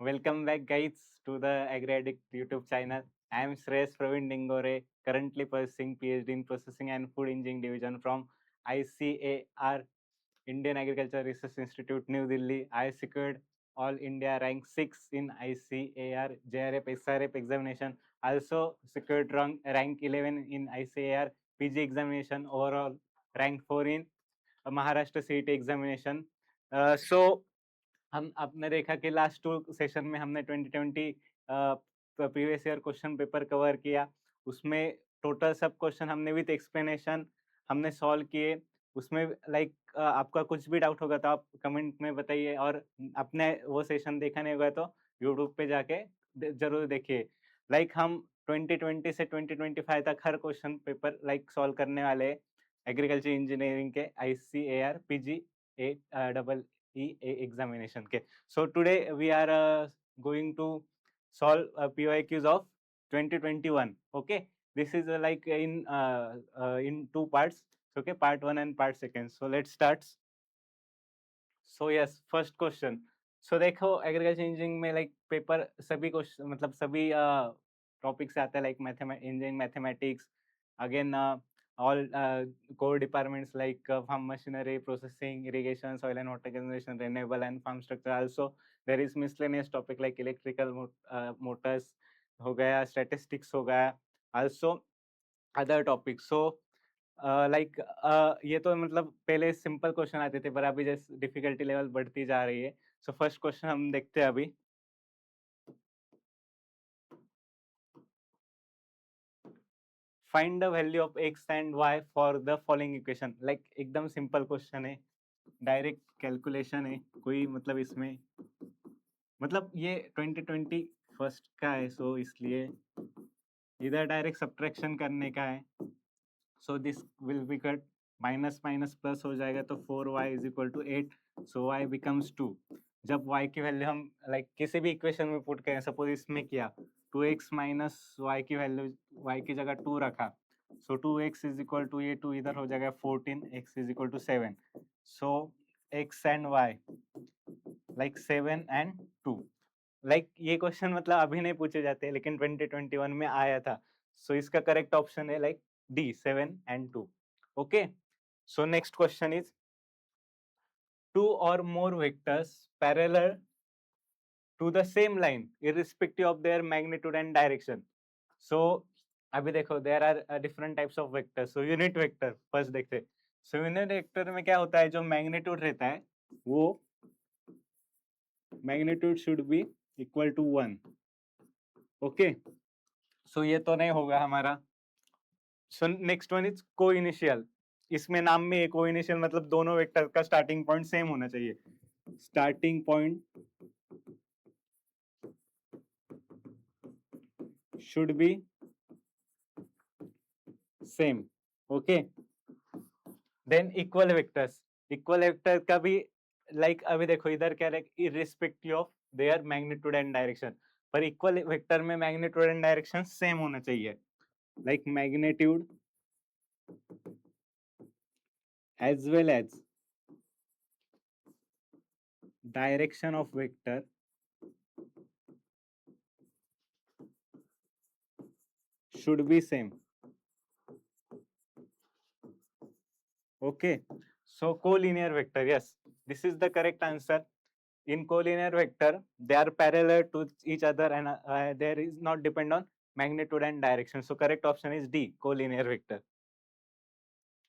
Welcome back, guys, to the AgriAddict YouTube channel. I am Shreyas Praveen Dingore, currently pursuing PhD in Processing and Food Engineering Division from ICAR, Indian Agriculture Research Institute, New Delhi. I secured All India rank 6 in ICAR JRF SRF examination. Also secured rank 11 in ICAR PG examination. Overall, rank 4 in Maharashtra CET examination. So हम आपने देखा कि last 2 session में हमने 2020 previous year question paper cover किया। उसमें total सब question हमने विथ एक्सप्लेनेशन हमने सॉल्व किए। उसमें आपका कुछ भी डाउट होगा तो आप कमेंट में बताइए, और आपने वो सेशन देखा नहीं होगा तो यूट्यूब पे जाके ज़रूर देखिए। हम 2020 से 2025 तक हर क्वेश्चन पेपर सॉल्व करने वाले हैं एग्रीकल्चर इंजीनियरिंग के ICAR PG double examination. Okay, so today we are going to solve PYQs of 2021. Okay, this is in 2 parts. Okay, part 1 and part 2. So let's start. So yes, first question. So देखो agriculture engineering में paper सभी question मतलब सभी topic से आता है, engineering mathematics, again all core departments like farm machinery, processing, irrigation, soil and water conservation, renewable and farm structure. Also there is miscellaneous topic like electrical motors हो गया, statistics हो गया, also other topics. So ये तो मतलब पहले simple question आते थे, पर अभी जैसे डिफिकल्टी लेवल बढ़ती जा रही है। सो फर्स्ट क्वेश्चन हम देखते हैं अभी। Find the value of x and y for the following equation. एकदम सिंपल क्वेश्चन है, डायरेक्ट कैलकुलेशन है, कोई मतलब इसमें मतलब ये 2020 फर्स्ट का है, सो इसलिए इधर डायरेक्ट सब्ट्रैक्शन करने का है। So this will be cut, minus minus plus हो जाएगा तो 4y is equal to 8, so y becomes 2। जब y की वैल्यू हम किसी भी इक्वेशन में पुट करें, सपोज इसमें किया 2x माइनस y की वैल्यू y की जगह 2 रखा, सो 2x इज इक्वल टू ये 2 इधर हो जाएगा 14, x is equal to 7। So x and y 7 and 2। ये क्वेश्चन मतलब अभी नहीं पूछे जाते, लेकिन 2021 में आया था। सो इसका करेक्ट ऑप्शन है D, 7 and 2. Okay, so next question is 2 or more vectors parallel to the same line irrespective of their magnitude and direction. So अभी देखो there are different types of vectors. So unit vector first देखते हैं। So unit vector में क्या होता है, जो magnitude रहता है वो magnitude should be equal to 1. Okay, so ये तो नहीं होगा हमारा। So next one is coinitial. इसमें नाम में कोइनिशियल मतलब दोनों वेक्टर का स्टार्टिंग पॉइंट सेम होना चाहिए। Starting point should be same. Okay, than equal vectors. Equal vector का भी अभी देखो इधर क्या है, irrespective of their magnitude and direction, पर इक्वल वेक्टर में मैग्नीट्यूड एंड डायरेक्शन सेम होना चाहिए। Magnitude as well as direction of vector should be same. Okay, so collinear vector, yes, this is the correct answer. In collinear vector, they are parallel to each other and there is not depend on magnitude and direction. So correct option is D, collinear vector.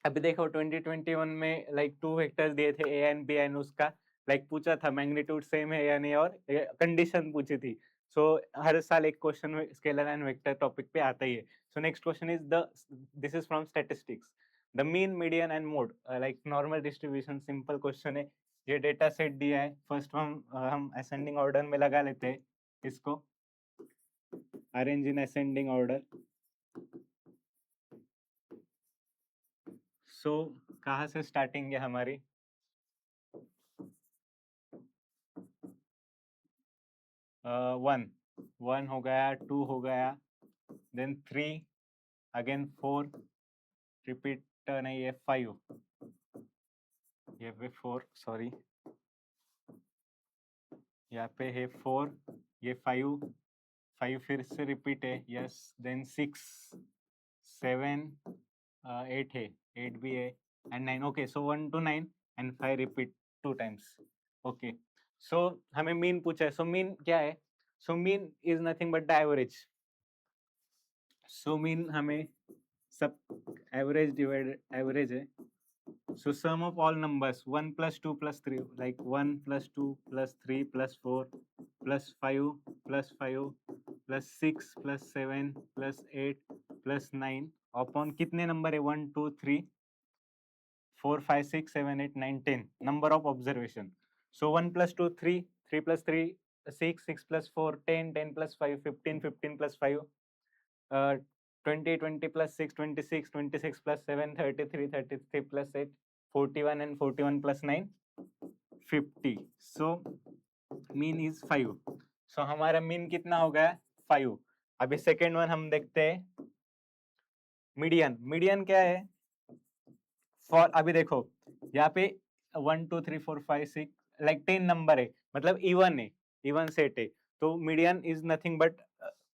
अभी देखो 2021 में 2 vectors दिए थे A and B and उसका पूछा था magnitude same है या नहीं, और कंडीशन पूछी थी। सो हर साल एक question scalar and vector topic पे आता ही है। सो next question is this is from statistics. The mean, median and mode normal distribution. Simple question है, ये डेटा सेट दिया है। फर्स्ट हम असेंडिंग ऑर्डर में लगा लेते हैं इसको, अरेंज इन असेंडिंग ऑर्डर। सो कहाँ से स्टार्टिंग है हमारी? 1 हो गया, 2 हो गया, देन 3, अगेन 4, रिपीट नहीं है 5, ये भी 4, सॉरी यहाँ पे है 4, ये 5 फिर से रिपीट है, यस, देन 6 7 8 है, 8 भी है, and 9, okay, so 1 to 9 and 5 repeat 2 times, okay. So हमें मीन पूछा है, सो मीन क्या है? So mean is nothing but the average. So mean हमें सब एवरेज डिवाइड एवरेज है। So sum of all numbers 1 plus 2 plus 3, like 1 plus 2 plus 3 plus 4 plus 5 plus 5 plus 6 plus 7 plus 8 plus 9 upon कितने number है? 1 2 3 4 5 6 7 8 9 10 number of observation. So 1 plus 2 3, 3 plus 3 6, 6 plus 4 10, 10 plus 5 15, 15 plus 5 20, 20 plus 6 26, 26 plus 7 33, 33 plus 8 41 and 41 plus 9 50. So mean is 5. So हमारा mean कितना हो गया? 5. अभी second one हम देखते हैं, मीडियन। मीडियन क्या है? फॉर अभी देखो यहाँ पे 1 2 3 4 5 6 लाइक 10 नंबर है, मतलब इवन है, इवन सेट है, तो median is nothing but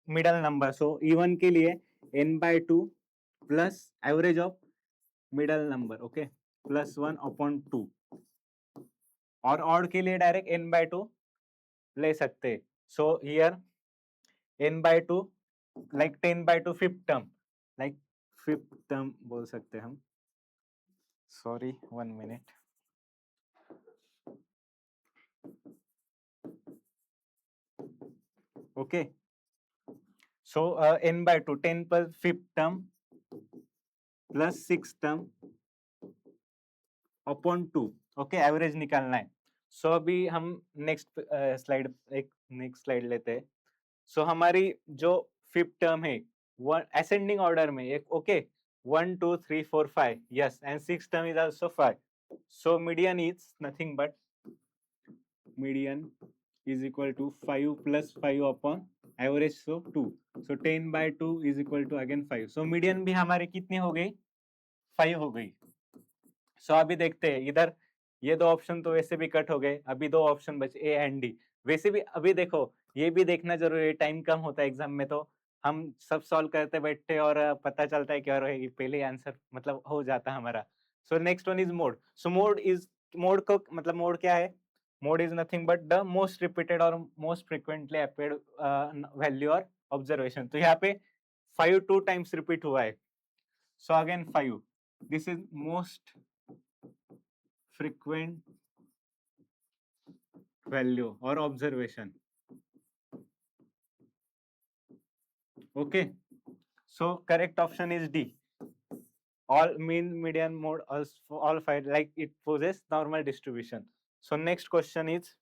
middle number. So even के लिए n/2 plus average of middle number, okay, plus 1 upon 2, और ऑड के लिए डायरेक्ट n/2 ले सकते हैं। So here n/2 like 10/2 fifth term, like fifth term बोल सकते हैं हम। Sorry 1 minute. ओके, सो n/2 10 पर fifth term plus 6 term upon 2, okay, average निकालना है। सो अभी हम नेक्स्ट स्लाइड, एक नेक्स्ट स्लाइड लेते हैं। सो हमारी जो फिफ्थ टर्म है वन असेंडिंग ऑर्डर में एक, okay, 1 2 3 4 5, yes, and six term is also 5. So median is nothing but median is equal to 5 plus 5 upon average, so 2. So 10/2 is equal to again 5. So median भी हमारी कितनी हो गई? 5 हो गई। सो अभी देखते हैं इधर, ये दो ऑप्शन तो वैसे भी कट हो गए, अभी दो ऑप्शन बचे ए एंड डी। वैसे भी अभी देखो ये भी देखना जरूरी है, टाइम कम होता है एग्जाम में, तो हम सब सॉल्व करते बैठते और पता चलता है क्या रहेगी, पहले आंसर मतलब हो जाता है हमारा। So next one is mode. So mode को मतलब मोड क्या है? Mode is nothing but the most repeated और मोस्ट फ्रिक्वेंटली अपेयर्ड वैल्यू और ऑब्जर्वेशन। तो यहाँ पे 5 2 टाइम्स रिपीट हुआ है, so again 5, this is most frequent value or observation, okay. So correct option is D, all mean median mode all 5, like it possess normal distribution. So next question is,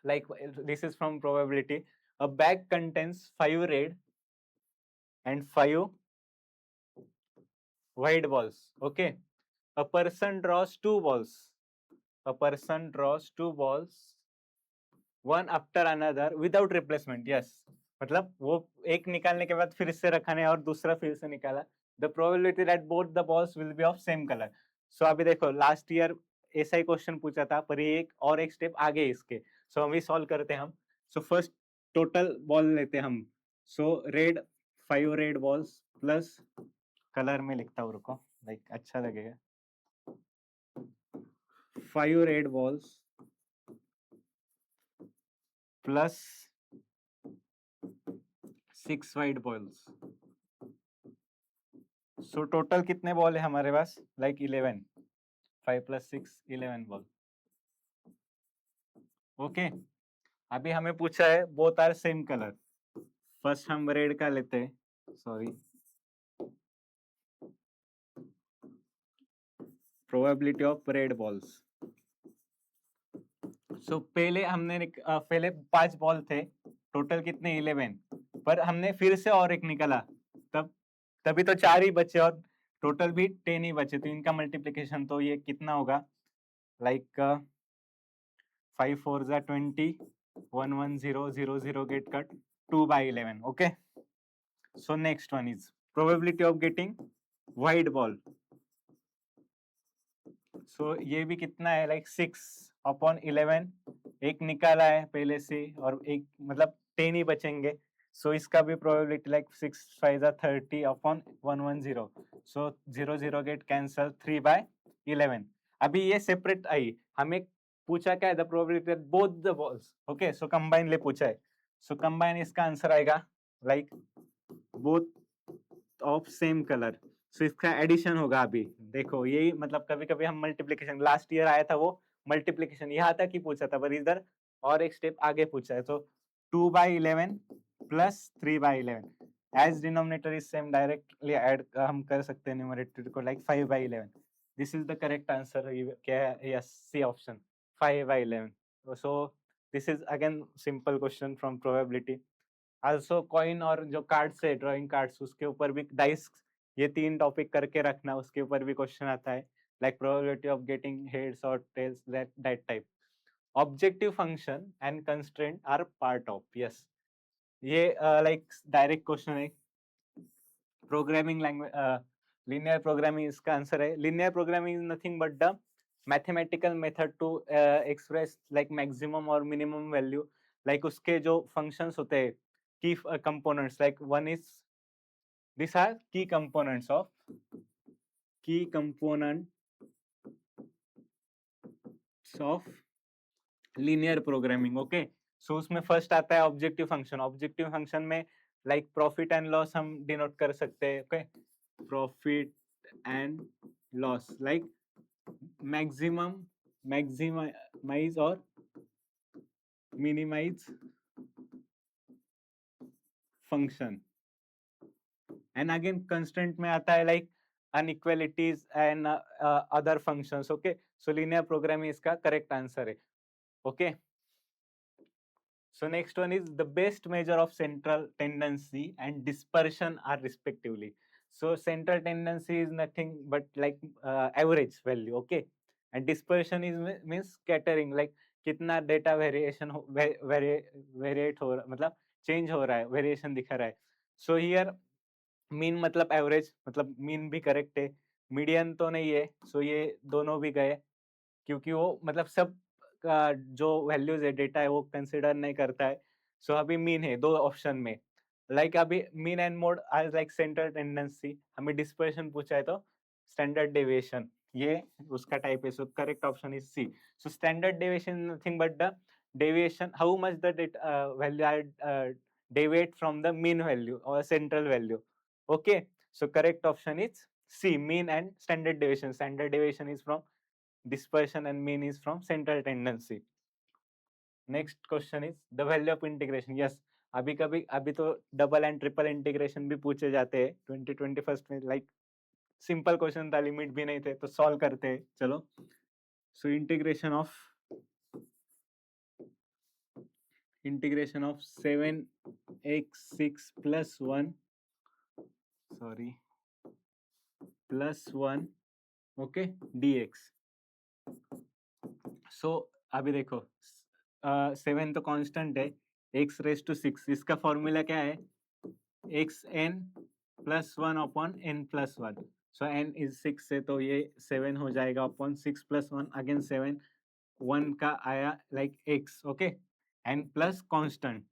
like this is from probability, a bag contains 5 red and 5 white balls, okay. A person draws 2 balls, a person draws 2 balls one after another without replacement, yes, मतलब वो एक निकालने के बाद फिर से रखा और दूसरा फिर से निकाला, the probability that both the balls will be of same color. So अभी देखो लास्ट ईयर ऐसा ही क्वेश्चन पूछा था, पर ये एक स्टेप आगे इसके। सो अभी सॉल्व करते हैं हम। सो फर्स्ट टोटल बॉल लेते हैं हम। So red 5 red balls plus, colour में लिखता हूँ, रुको, लाइक अच्छा लगेगा, 5 red balls plus 6 white balls. So total कितने बॉल है हमारे पास? Like 11, 5 plus 6 11 ball, okay. अभी हमें पूछा है both are same colour. First हम रेड का लेते हैं, sorry, probability of red balls. So पहले हमने पहले 5 बॉल थे, टोटल कितने? 11, पर हमने फिर से और एक निकाला, तब तभी तो 4 ही बचे और टोटल भी 10 ही बचे, तो इनका मल्टीप्लिकेशन तो ये कितना होगा? लाइक 5 4 जा 20, 1 1 0 0 0 get cut, 2/11, okay. So next one is probability of getting white ball. So ये भी कितना है? लाइक 6 upon 11, एक निकाला है पहले से और एक मतलब 10 ही बचेंगे, सो इसका भी probability like 6 5 30 upon 110, so 0 0 get cancel 3/11। अभी ये सेपरेट आई, हमें पूछा क्या है, the probability both the balls, okay, so combine ले पूछा है, सो कंबाइन इसका आंसर आएगा like both of same colour, so इसका एडिशन होगा। अभी देखो यही मतलब कभी कभी हम मल्टीप्लीकेशन, लास्ट ईयर आया था वो मल्टीप्लीकेशन यहाँ तक ही पूछा था, पर इधर और एक स्टेप आगे पूछा है, तो 2/11 plus 3/11 as denominator is same, directly add हम कर सकते हैं न्यूमरेटर को like 5/11। This is the correct answer, क्या है, yes C option 5/11। So this is again simple question from probability. Also coin और जो कार्ड्स है ड्राइंग कार्ड्स, उसके ऊपर भी डाइस, ये 3 टॉपिक करके रखना, उसके ऊपर भी क्वेश्चन आता है like probability of getting heads और tails, that type. Objective function and constraint are part of, yes, ये लाइक डायरेक्ट क्वेश्चन है। प्रोग्रामिंग लैंग्वेज, linear programming इसका आंसर है। linear programming is nothing but the mathematical method to express like maximum or minimum value, like उसके जो functions होते हैं, key components, like one is, these are key components of linear programming, okay। सो उसमें first आता है objective function. Objective function में like profit and loss हम denote कर सकते हैं, okay, profit and loss like maximum, maximise और minimise function. And again constant में आता है like inequalities and other functions, okay. So linear programming इसका करेक्ट आंसर है, okay. So next one is the best measure of central tendency and dispersion are respectively. So central tendency is nothing but like average value, okay, and dispersion is means scattering, like कितना data variation variate हो रहा, मतलब change हो रहा है, variation दिखा रहा है। सो हियर मीन मतलब एवरेज, मतलब मीन भी करेक्ट है, मीडियन तो नहीं है, सो ये दोनों भी गए, क्योंकि वो मतलब सब का जो वैल्यूज है, डेटा है, वो कंसिडर नहीं करता है। सो अभी मीन है दो ऑप्शन में, लाइक अभी मीन एंड मोड आज लाइक सेंटर टेंडेंसी, हमें डिस्पर्शन पूछा है तो स्टैंडर्ड डेविएशन ये उसका टाइप है। So correct option is C. So standard deviation nothing but the deviation how much the value are deviate from the mean value or central value, okay। So correct option is C, mean and standard deviation. Standard deviation is from dispersion and mean is from central tendency. Next question is the value of integration, yes, अभी तो double and triple integration भी पूछे जाते हैं 2021 में, like simple question था, limit भी नहीं थे, तो सॉल्व करते हैं चलो। So integration of 7x6 plus 1 plus 1, okay, dx। सो अभी देखो 7 तो कांस्टेंट है, x⁻⁶, इसका फॉर्मूला क्या है, xn plus 1 upon n plus 1। So n is 6 है, तो ये 7 हो जाएगा अपॉन 6 प्लस 1, अगेन 7, 1 का आया like x, okay, and plus constant,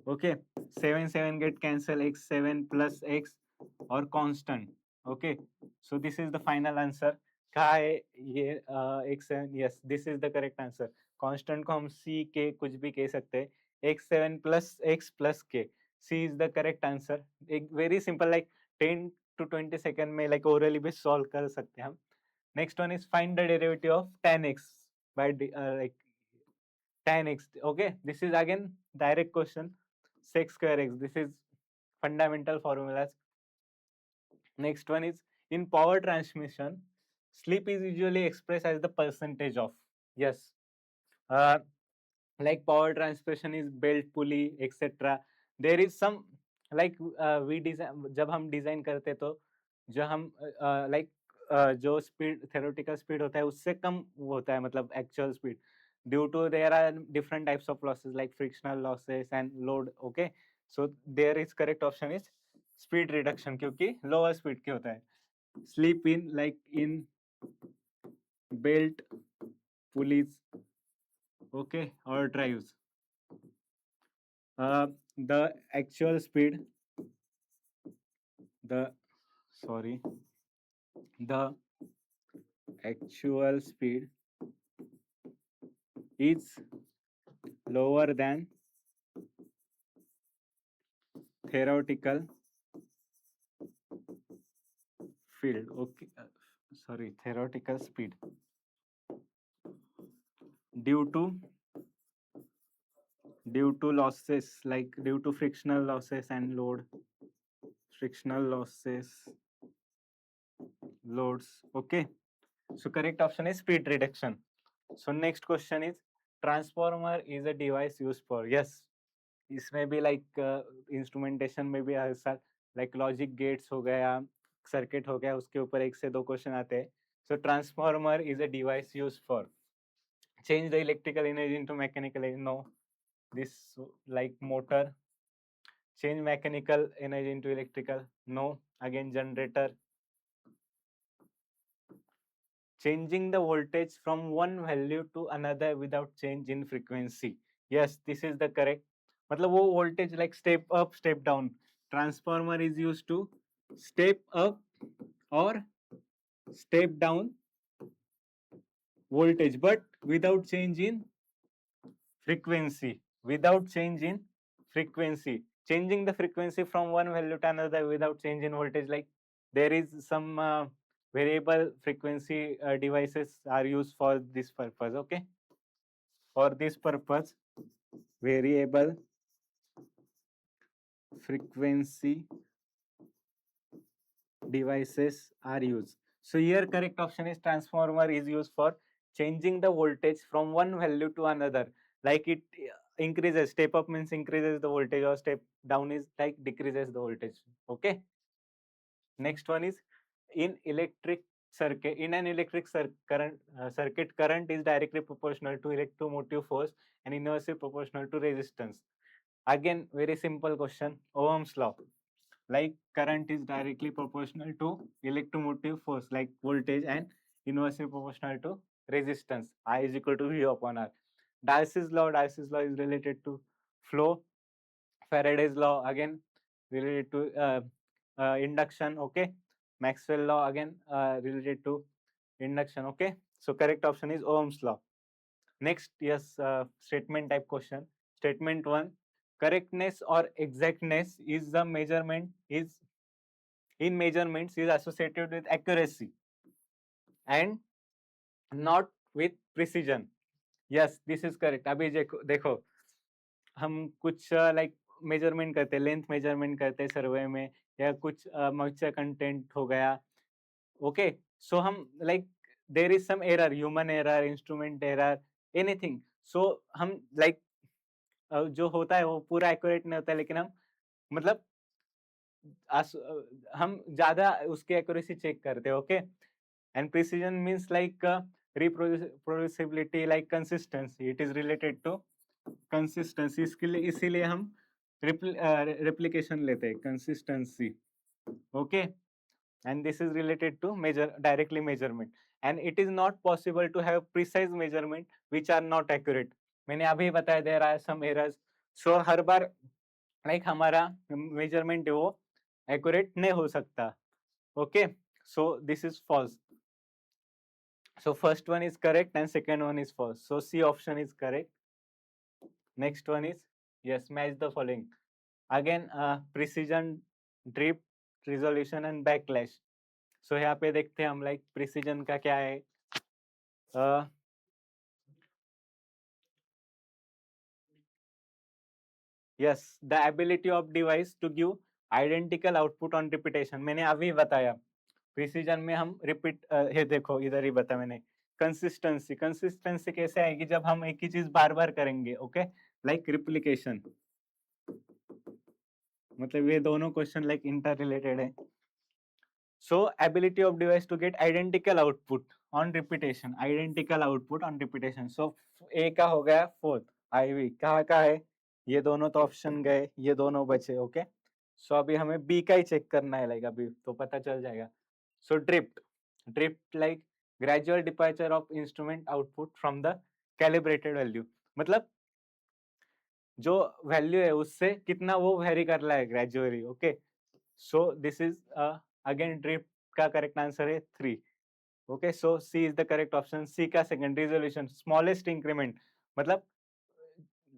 okay, 7 7 get cancel, x 7 plus x और constant, okay. So this is the final answer. कहा है ये x7, yes this is the correct answer. Constant को हम c के कुछ भी कह सकते हैं, x7 plus x plus k, c is the correct answer. एक very simple like 10 to 20 second में लाइक ओरली भी सॉल्व कर सकते हैं हम। Next one is find the derivative of tan x by like tan x, okay, this is again direct question, sec square x, this is fundamental formulas। next one is in power transmission slip is usually expressed as the percentage of, yes, like power transmission is belt pulley etc, there is some like we design, जब हम design करते तो जो हम like जो speed theoretical speed होता है उससे कम होता है, मतलब actual speed, due to there are different types of losses like frictional losses and load, okay। so there is correct option is speed reduction, क्योंकि lower speed के होता है। slip in like in belt pulleys okay, or drives. The actual speed, the sorry, the actual speed is lower than theoretical field. Okay, sorry, theoretical speed due to losses, like due to frictional losses and frictional losses, loads. Okay, so correct option is speed reduction. So next question is, transformer is a device used for, yes, इसमें भी like instrumentation में भी ऐसा like logic gates हो गया, circuit हो गया, उसके ऊपर एक से दो क्वेश्चन आते हैं. So transformer is a device use for change the electrical energy into mechanical energy. No. This like motor. Change mechanical energy into electrical. No. Again generator. Changing the voltage from one value to another without change in frequency. Yes, this is the correct. मतलब वो voltage like step up, step down. Transformer is used to step up or step down voltage, but without change in frequency. Without change in frequency. Changing the frequency from one value to another without change in voltage, like there is some variable frequency devices are used for this purpose. Okay, for this purpose variable frequency devices are used. So here correct option is transformer is used for changing the voltage from one value to another, like it increases, step up means increases the voltage, or step down is like decreases the voltage. Okay, next one is, in electric circuit, in an electric circuit, current is directly proportional to electromotive force and inversely proportional to resistance. Again, very simple question, Ohm's law. Like current is directly proportional to electromotive force like voltage and inversely proportional to resistance. I is equal to V upon R. Darcy's law is related to flow. Faraday's law again related to induction. Okay, Maxwell law again related to induction. Okay, so correct option is Ohm's law. Next, yes, statement type question. Statement 1, correctness or exactness is the measurement is in measurements is associated with accuracy and not with precision. Yes, this is correct. अभी देखो हम कुछ like measurement करते हैं, length measurement करते हैं सर्वे में, या कुछ मॉइस्चर कंटेंट हो गया. ओके, सो हम like there is some error, human error, instrument error, anything. So हम लाइक जो होता है वो पूरा एक्यूरेट नहीं होता है, लेकिन हम मतलब हम ज्यादा उसकी एक्यूरेसी चेक करते हैं. Okay, and precision means like reproducibility, like consistency, it is related to consistency. इसके लिए इसीलिए हम replication लेते हैं, consistency. Okay, and this is related to directly measurement, and it is not possible to have precise measurement which are not accurate. मैंने अभी बताया there are some errors. So her bar like हमारा measurement है वो accurate नहीं हो सकता. Okay, so this is false. So first one is correct and second one is false. So C option is correct. Next one is, yes, match the following. Again, precision, drift, resolution and backlash. So यहाँ पे देखते हैं हम like precision का क्या है. Yes, the ability of device to give identical output on repetition. मैंने अभी बताया. प्रिसीजन में हम रिपीट, ये देखो इधर ही बता मैंने. कंसिस्टेंसी कैसे आएगी जब हम एक ही चीज बार बार करेंगे. ओके, लाइक रिप्लिकेशन, मतलब ये दोनों क्वेश्चन लाइक इंटर रिलेटेड है. So ability of device to get identical output on repetition, identical output on repetition. So A का हो गया फोर्थ, आईवी कहाँ का है, ये दोनों तो ऑप्शन गए, ये दोनों बचे. ओके, सो अभी हमें बी का ही चेक करना है, लाइक अभी तो पता चल जाएगा. So drift like gradual departure of instrument output from the calibrated value. मतलब जो वैल्यू है उससे कितना वो वेरी कर रहा है gradually. Okay, so this is again drift का करेक्ट आंसर है 3। Okay, so C is the correct option. C का सेकंड रिजोल्यूशन स्मॉलेस्ट इंक्रीमेंट, मतलब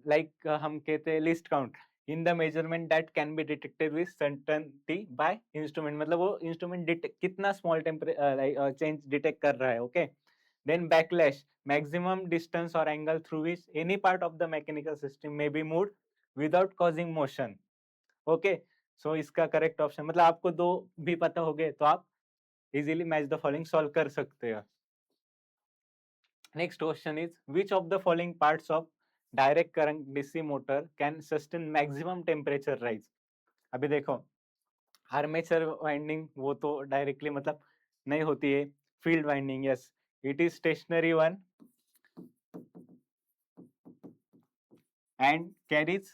लाइक हम कहते हैं least count in the measurement that can be detected with certainty by instrument, मतलब वो instrument कितना स्मॉल चेंज डिटेक्ट कर रहा है। Okay, then backlash maximum distance और angle through which any part of the mechanical system may be moved without causing motion. Okay, so इसका correct option, मतलब आपको दो भी पता हो गए तो आप easily match the following solve कर सकते हो। Next question is which of the following parts of direct current DC motor can sustain maximum temperature rise. अभी देखो आर्मेचर वाइंडिंग वो तो डायरेक्टली मतलब नहीं होती है। Field winding, yes, it is stationary one and carries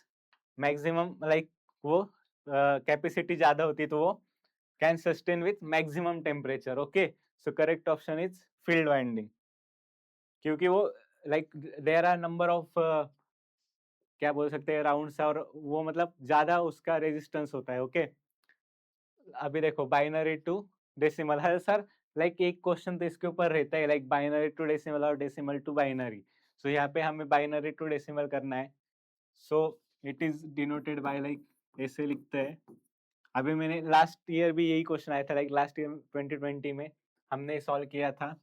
maximum, like वो capacity ज्यादा होती है तो वो can sustain with maximum temperature. Okay, so correct option is field winding, क्योंकि वो like there are number of क्या बोल सकते हैं राउंड्स, और वो मतलब ज्यादा उसका रेजिस्टेंस होता है। ओके, अभी देखो बाइनरी टू डेसिमल है सर, लाइक एक क्वेश्चन तो इसके ऊपर रहता है लाइक बाइनरी टू डेसिमल और डेसिमल टू बाइनरी। सो यहाँ पे हमें बाइनरी टू डेसिमल करना है। So it is denoted by like ऐसे लिखते हैं। अभी मैंने लास्ट ईयर भी यही क्वेश्चन आया था, लाइक लास्ट ईयर 2020 में हमने सॉल्व किया था।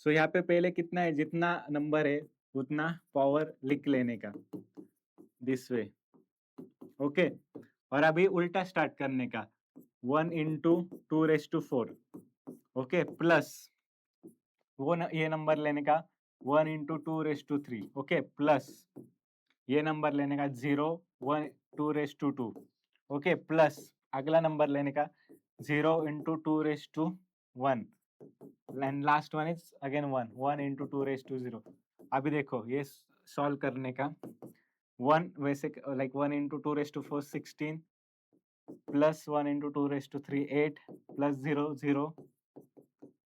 सो यहाँ पे पहले कितना है, जितना नंबर है उतना पावर लिख लेने का दिस वे। ओके, और अभी उल्टा स्टार्ट करने का 1 इंटू 2⁴। ओके, प्लस वो ये नंबर लेने का 1 इंटू 2�3। ओके, प्लस ये नंबर लेने का 0 1 2⁵2। ओके, प्लस अगला नंबर लेने का 0 into 2⁵1 and last one is again 1 1 into 2⁵0। अभी देखो ये सॉल्व करने का 1 वैसे like 1 into 2⁴4 16 plus 1 into 2⁵3 8 plus 0 0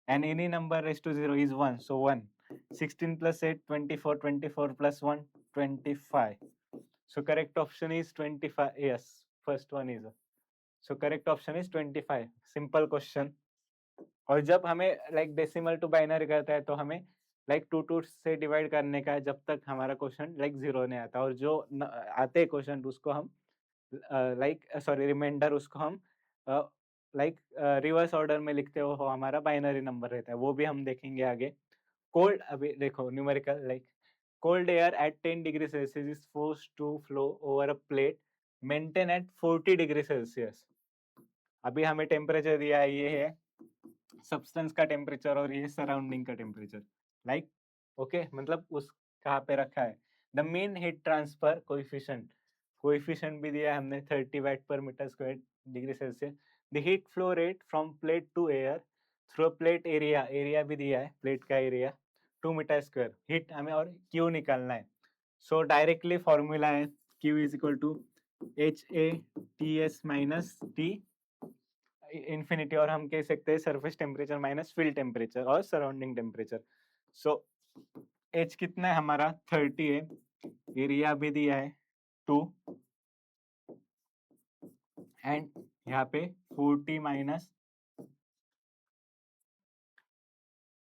and any number raised to 0 is 1, so 1 16 plus 8 24 24 plus 1 25, so correct option is 25, yes, first one is, so correct option is 25, simple question। और जब हमें like decimal to binary करता है तो हमें like 2 से divide करने का है जब तक हमारा क्वेश्चन लाइक 0 नहीं आता, और जो आते क्वेश्चन उसको हम लाइक सॉरी रिमाइंडर उसको हम लाइक रिवर्स ऑर्डर में लिखते हो हमारा बाइनरी नंबर रहता है, वो भी हम देखेंगे आगे। कोल्ड, अभी देखो numerical like cold air at 10 degree Celsius is forced to flow over a plate maintain at 40 degree Celsius। अभी हमें टेम्परेचर दिया है, ये है सब्सटेंस का टेम्परेचर और ये सराउंडिंग का टेम्परेचर, लाइक ओके, मतलब उस कहाँ पे रखा है। The main heat transfer coefficient भी दिया है हमने 30 watt per metre square degree Celsius. The heat flow rate from plate to air through plate area भी दिया है, प्लेट का एरिया 2 मीटर स्क्वायर, हीट हमें और क्यू निकालना है। सो डायरेक्टली फॉर्मूला है Q is equal to HATS minus T infinity, और हम कह सकते हैं surface temperature minus field temperature और सराउंडिंग टेम्परेचर। सो H कितना है हमारा 30 है, एरिया भी दिया है 2 एंड यहाँ पे 40 माइनस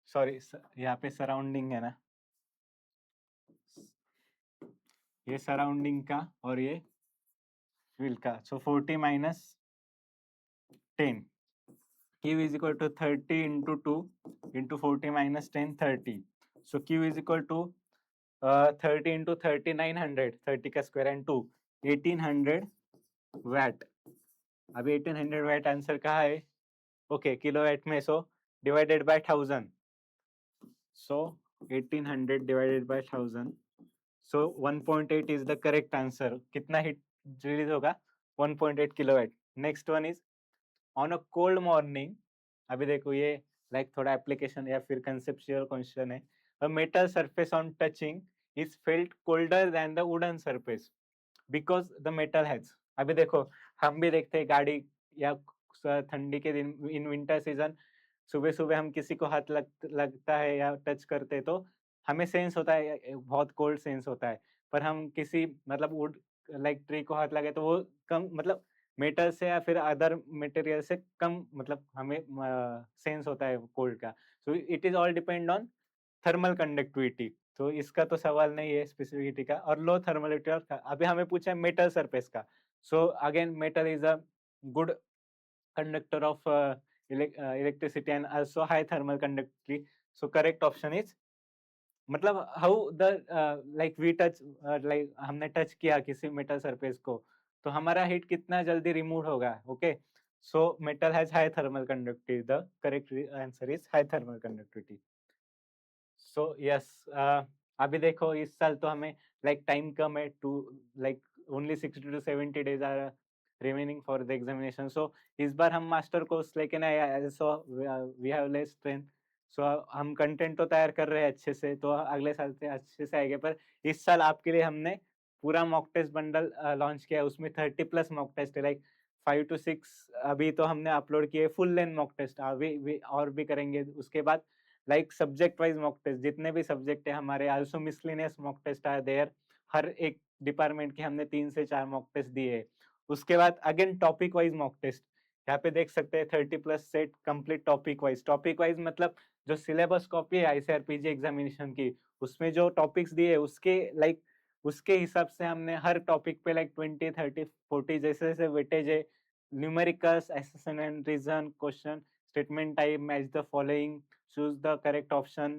सॉरी यहाँ पे सराउंडिंग है ना, ये सराउंडिंग का और ये फील्ड का, सो 40 minus 10 Q is equal to 30 into 2 into 40 minus 10 30, so Q is equal to 30 into 30 900, 30 का स्क्वायर एंड 2 1800 वैट। अभी 1800 वैट आंसर कहाँ है, ओके किलोवाट में, so divided by 1000, so 1800 divided by 1000, so 1.8 is the correct answer. कितना heat release होगा 1.8 kilowatt. Next one is on a cold morning, अभी देखो ये लाइक थोड़ा एप्लीकेशन या फिर कंसेप्चुअल क्वेश्चन है। A metal surface on touching is felt colder than the wooden surface because the metal has, अभी देखो हम भी देखते हैं गाड़ी या ठंडी के दिन इन विंटर सीजन सुबह सुबह हम किसी को हाथ लगता है या टच करते हैं तो हमें सेंस होता है बहुत कोल्ड सेंस होता है, पर हम किसी मतलब वुड लाइक ट्री को हाथ लगे तो वो कम मतलब मेटल से या फिर अदर मटेरियल से कम मतलब हमें सेंस होता है कोल्ड का। So it is all depend on thermal conductivity. तो इसका तो सवाल नहीं है स्पेसिफिसिटी का। और लो थर्मलिटी और अभी हमें पूछा है मेटल सरफेस का। So again metal is a good conductor of electricity and also high thermal conductivity. So correct option is मतलब how the like we touch like हमने टच किया किसी मेटल सरफेस को तो हमारा हीट कितना जल्दी रिमूव होगा। Okay, so metal has high thermal conductivity. The correct answer is high thermal conductivity. So yes, अभी देखो इस साल तो हमें लाइक टाइम कम है to like only 60 to 70 days are remaining for the examination. So इस बार हम मास्टर कोर्स लेके ना आए, so we have less strength. So हम कंटेंट तो तैयार कर रहे हैं अच्छे से, तो अगले साल से अच्छे से आएंगे। पर इस साल आपके लिए हमने पूरा मॉक टेस्ट बंडल लॉन्च किया है। उसमें 30+ मॉक टेस्ट है, लाइक 5 to 6 अभी तो हमने अपलोड किए फुल लेंथ मॉक टेस्ट। अभी और भी करेंगे उसके बाद, like subject wise mock test जितने भी सब्जेक्ट है हमारे, also miscellaneous mock test are there. हर एक डिपार्टमेंट के हमने 3 से 4 मॉक टेस्ट दिए है। उसके बाद again topic wise mock test, यहाँ पे देख सकते हैं 30+ set complete topic wise. Topic wise मतलब जो सिलेबस कॉपी है आईसीआरपीजी एग्जामिनेशन की, उसमें जो टॉपिक्स दिए उसके लाइक उसके हिसाब से हमने हर टॉपिक पे लाइक 20 30 40 जैसे जैसे वेटेज है, numericals, assertion and reason, question statement type, match the following, choose the correct option,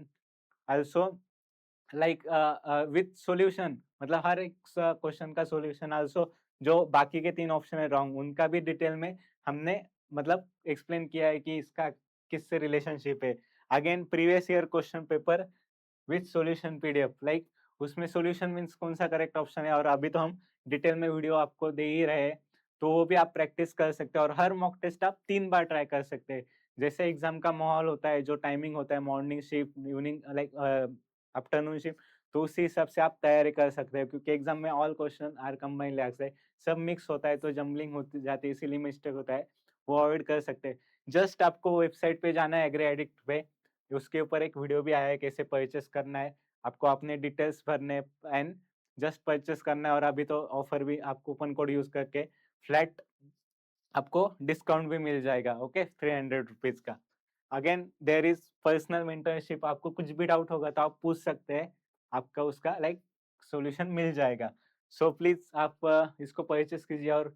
also like with solution, मतलब हर एक क्वेश्चन का सॉल्यूशन, आल्सो जो बाकी के 3 ऑप्शन है रॉन्ग उनका भी डिटेल में हमने मतलब एक्सप्लेन किया है कि इसका किससे रिलेशनशिप है। Again previous year question paper with solution PDF, like उसमें सॉल्यूशन मीन्स कौन सा करेक्ट ऑप्शन है, और अभी तो हम डिटेल में वीडियो आपको दे ही रहे हैं, तो वो भी आप प्रैक्टिस कर सकते हैं। और हर मॉक टेस्ट आप 3 बार ट्राई कर सकते हैं। जैसे एग्जाम का माहौल होता है, जो टाइमिंग होता है morning shift, evening like afternoon shift, तो उसी हिसाब से आप तैयारी कर सकते हैं। क्योंकि एग्जाम में ऑल क्वेश्चन आर कंबाइंड लैक्स है, सब मिक्स होता है तो जम्बलिंग होती जाती है, इसीलिए मिस्टेक होता है, वो अवॉइड कर सकते हैं। जस्ट आपको वेबसाइट पे जाना है एग्री एडिक्ट पे, उसके ऊपर एक वीडियो भी आया है कैसे परचेस करना है, आपको अपने डिटेल्स भरने एंड जस्ट परचेस करना है। और अभी तो ऑफर भी, आप कूपन कोड यूज करके फ्लैट आपको डिस्काउंट भी मिल जाएगा। ओके, 300 रुपीज का। Again there is personal mentorship, आपको कुछ भी डाउट होगा तो आप पूछ सकते हैं, आपका उसका लाइक सॉल्यूशन मिल जाएगा। सो प्लीज आप इसको परचेस कीजिए, और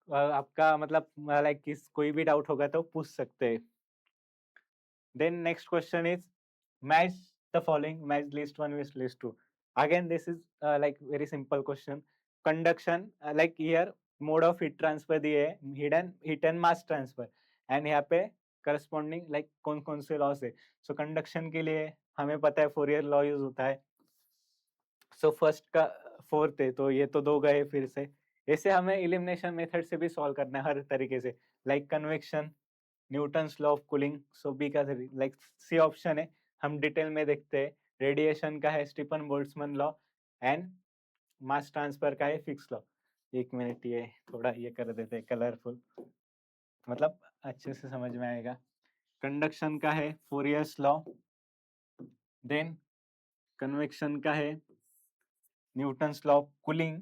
आपका मतलब लाइक किस कोई भी डाउट होगा तो पूछ सकते हैं। Then next question is match the following, match list 1 with list 2. Again, this is like very simple question. Conduction, like here mode of heat transfer दिए है, hidden heat and mass transfer, and यहाँ पे corresponding like कौन कौन से loss है। सो conduction के लिए हमें पता है फोरियर लॉ यूज होता है। सो फर्स्ट का फोर्थ है तो ये तो 2 गए फिर से। ऐसे हमें एलिमिनेशन मेथड से भी सॉल्व करना है हर तरीके से, like convection, Newton's law of cooling. So B का लाइक सी ऑप्शन है, हम डिटेल में देखते हैं। रेडिएशन का है Stefan Boltzmann law, and mass transfer का है फिक्स लॉ। 1 मिनट, ये थोड़ा ये कर देते हैं कलरफुल, मतलब अच्छे से समझ में आएगा। कंडक्शन का है फोरियर्स लॉ, देन कन्वेक्शन का है Newton's law of cooling,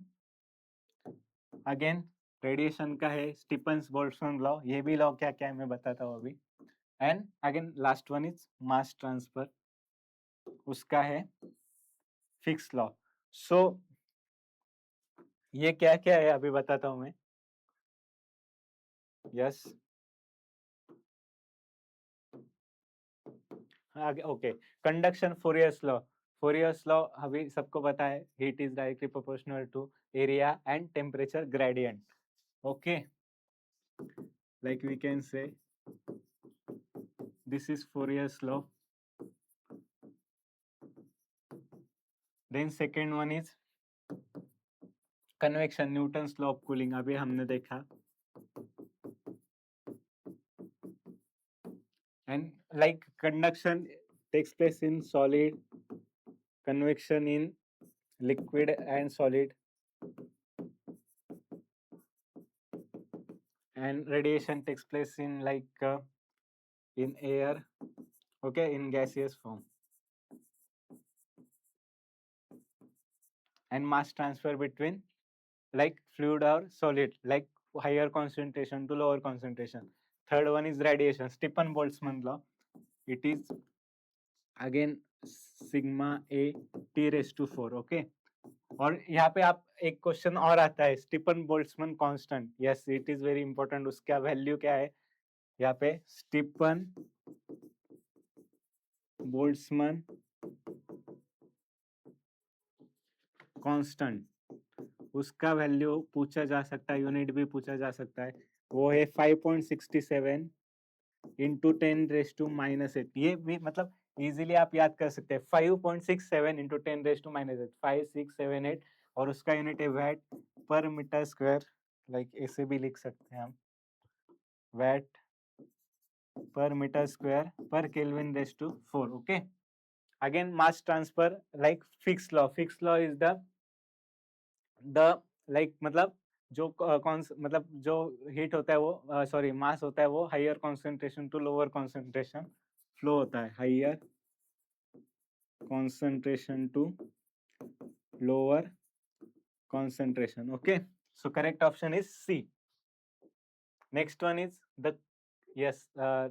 again radiation का है स्टीफन बोल्ट्जमैन लॉ, ये भी लॉ क्या क्या है मैं बताता हूँ अभी। And again last one is mass transfer, उसका है फिक्स लॉ। सो ये क्या क्या है अभी बताता हूँ मैं। Yes, okay. Conduction Fourier's law, Fourier's law अभी सबको पता है, heat is directly proportional to area and temperature gradient. Okay, like we can say this is Fourier's law. Then second one is convection, Newton's law of cooling, अभी हमने देखा। And like conduction takes place in solid, convection in liquid and solid, and radiation takes place in like in air, okay, in gaseous form. and mass transfer between like fluid or solid, like higher concentration to lower concentration. Third one is radiation, Stephen Boltzmann law. It is again sigma a t raised to 4. Okay और यहाँ पे आप एक question और आता है, Stefan Boltzmann constant. Yes, it is very important. उसका value क्या है यहाँ पे? स्टीफन बोल्ट्जमैन कांस्टेंट, उसका वैल्यू पूछा जा सकता है, यूनिट भी पूछा जा सकता है. वो है 5.67 इंटू 10⁻⁸. ये भी मतलब इजीली आप याद कर सकते हैं. 5.67 इंटू 10⁻⁸, 5678. और उसका यूनिट है वैट पर मीटर स्क्वायर. लाइक ऐसे भी लिख सकते हैं हम, VAT per meter square per Kelvin raised to 4. Okay. Again, mass transfer like Fick's law. Fick's law is the like मतलब जो मतलब जो हीट होता है वो सॉरी मास होता है वो higher concentration to lower concentration flow होता है. Higher concentration to lower concentration. Okay, so correct option is C. Next one is the yes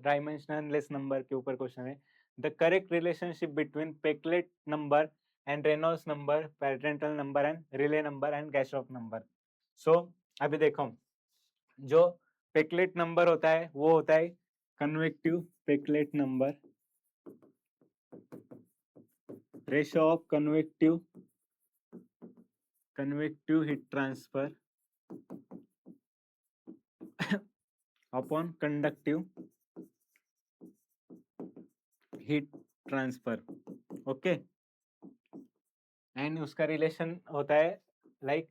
dimensionless number के ऊपर क्वेश्चन है. The correct relationship between Peclet number and Reynolds number, Prandtl number and Rayleigh number and Grashof number. So अभी देखो, जो Peclet number होता है वो होता है convective Peclet number, ratio of convective heat transfer upon conductive heat transfer. Okay, and उसका relation होता है like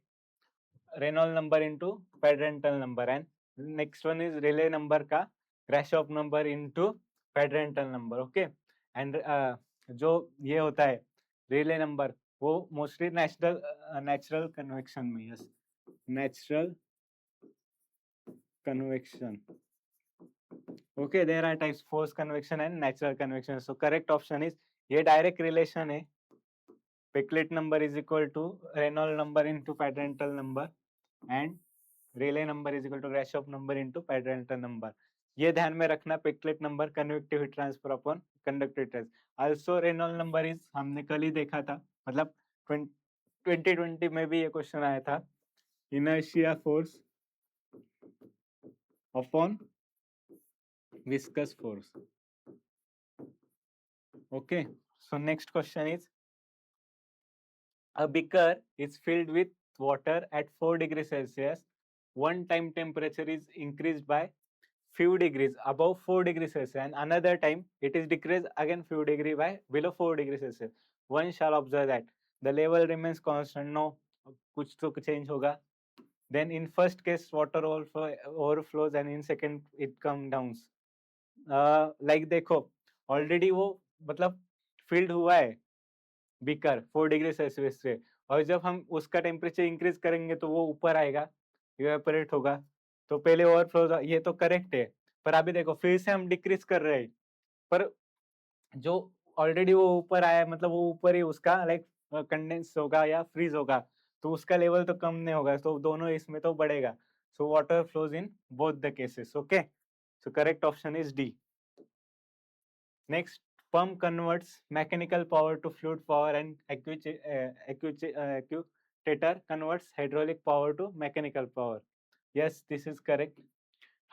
Reynold number into Prandtl number. And next one is Rayleigh number का Grashof number into Prandtl number. Okay, and जो ये होता है Rayleigh number वो mostly natural convection में. Yes, natural convection. Okay, there are types, force convection and natural convection. So correct option is, ये direct relation है. Peclet number is equal to Reynolds number into Prandtl number and Rayleigh number is equal to Grashof number into Prandtl number. ये ध्यान में रखना. Peclet number convective heat transfer upon conductive heat transfer. Also Reynolds number is हमने कल ही देखा था, मतलब 2020 में भी ये क्वेश्चन आया था. Inertia force upon viscous force. Okay, so next question is, a beaker is filled with water at 4 degrees Celsius. One time temperature is increased by few degrees above 4 degrees Celsius, and another time it is decreased again few degree by below 4 degrees Celsius. One shall observe that the level remains constant. No, कुछ तो change होगा. Then in first case water overflows and in second it comes down. Like देखो already वो मतलब filled हुआ है beaker 4 degree Celsius से, और जब हम उसका टेम्परेचर इंक्रीज करेंगे तो वो ऊपर आएगा, इवेपोरेट होगा. तो पहले ओवरफ्लो, ये तो करेक्ट है. पर अभी देखो फिर से हम डिक्रीज कर रहे हैं, पर जो ऑलरेडी वो ऊपर आया है मतलब वो ऊपर ही उसका लाइक कंडेंस होगा या फ्रीज होगा, तो उसका लेवल तो कम नहीं होगा, तो दोनों इसमें तो बढ़ेगा. So water flows in both the cases. Okay, so correct option is D. Next, pump converts mechanical power to fluid power and actuator converts hydraulic power to mechanical power. Yes, this is correct.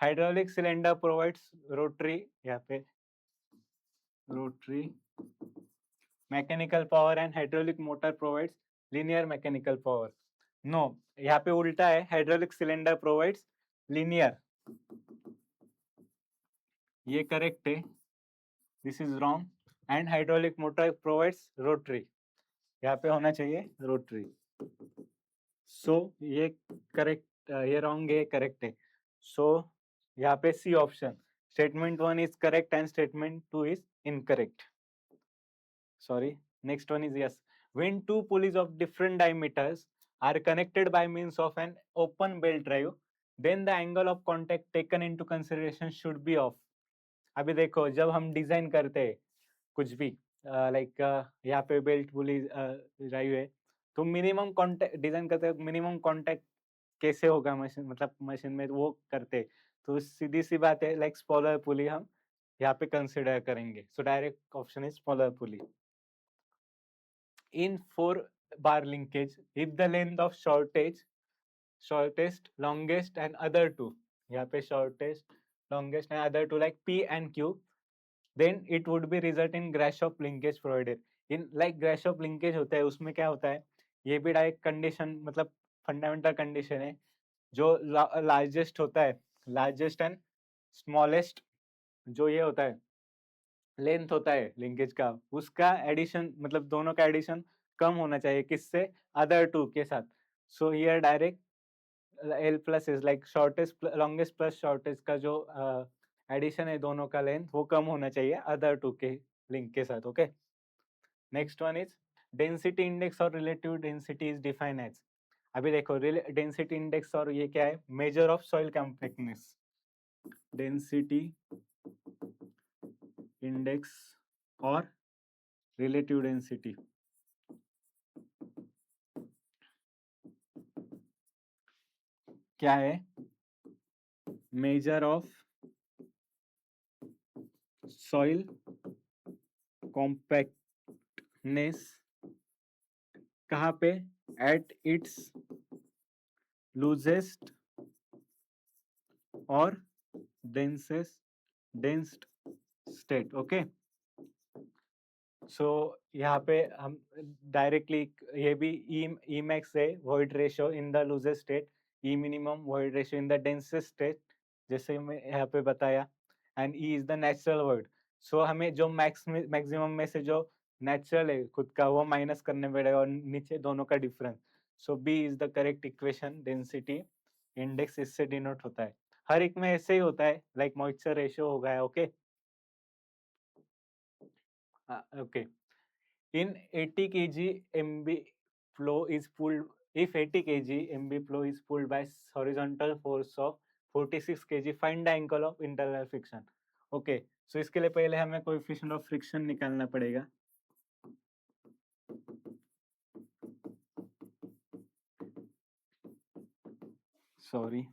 Hydraulic cylinder provides rotary, यहाँ पे rotary mechanical power and hydraulic motor provides linear mechanical power. No, यहाँ पे उल्टा है, hydraulic cylinder provides linear. ये correct है. This is wrong. And hydraulic motor provides rotary. यहाँ पे होना चाहिए rotary. So ये correct, ये wrong है, correct है. So यहाँ पे C option. Statement 1 is correct and statement 2 is incorrect. Sorry. Next one is yes. When two pulleys of different diameters are connected by means of an open belt drive, then the angle of contact taken into consideration should be off. अभी देखो जब हम design करते हैं कुछ भी like यहाँ पे बेल्ट पुली ड्राइव है, तो मिनिमम कांटेक्ट डिजाइन करते हैं, मिनिमम कांटेक्ट कैसे होगा मशीन, मतलब मशीन में वो करते, तो सीधी सी बात है, लाइक स्पॉलर पुली हम यहाँ पे कंसिडर करेंगे. So direct option is spoiler pulley. In 4-bar linkage, if the length of shortest, longest and other two, यहाँ पे shortest, longest and other two like P and Q, then it would be result in Grashof linkage provided. In like Grashof linkage होता है, उसमें क्या होता है, ये भी डायरेक्ट कंडीशन, मतलब फंडामेंटल कंडीशन है, जो लार्जेस्ट होता है, लार्जेस्ट एंड स्मॉलेस्ट, जो ये होता है लेंथ होता है लिंकेज का, उसका एडिशन, मतलब दोनों का एडिशन कम होना चाहिए, किससे, अदर टू के साथ. So here direct L plus is like shortest longest plus shortest का जो एडिशन है दोनों का लेंथ, वो कम होना चाहिए अदर टू के लिंक के साथ. Okay, next one is density index और relative density is define as. अभी देखो डेंसिटी इंडेक्स और ये क्या है, measure of soil compactness. Density index और रिलेटिव डेंसिटी क्या है, मेजर ऑफ सॉइल कॉम्पैक्टनेस कहाँ पे, एट इट्स लूजेस्ट और डेंस्ड स्टेट. ओके, सो यहाँ पे हम डायरेक्टली ये भी ई मैक्स है void ratio in the loosest state, e minimum void ratio in the densest state, जैसे मैं यहाँ पे बताया, and e is the natural void. So हमें जो मैक्सिमम में से जो नेचुरल है खुद का, वो माइनस करने पड़ेगा, और नीचे दोनों का difference. So B is the correct equation. Density index इससे डिनोट होता है, हर एक में ऐसे ही होता है, लाइक मॉइस्चर रेशियो हो गया. Okay, okay. In 80 kg MB flow is pulled, if 80 kg MB flow is pulled by horizontal force of 46 kg, find the angle of internal friction. Okay, so इसके लिए पहले हमें coefficient of friction निकालना पड़ेगा. Sorry,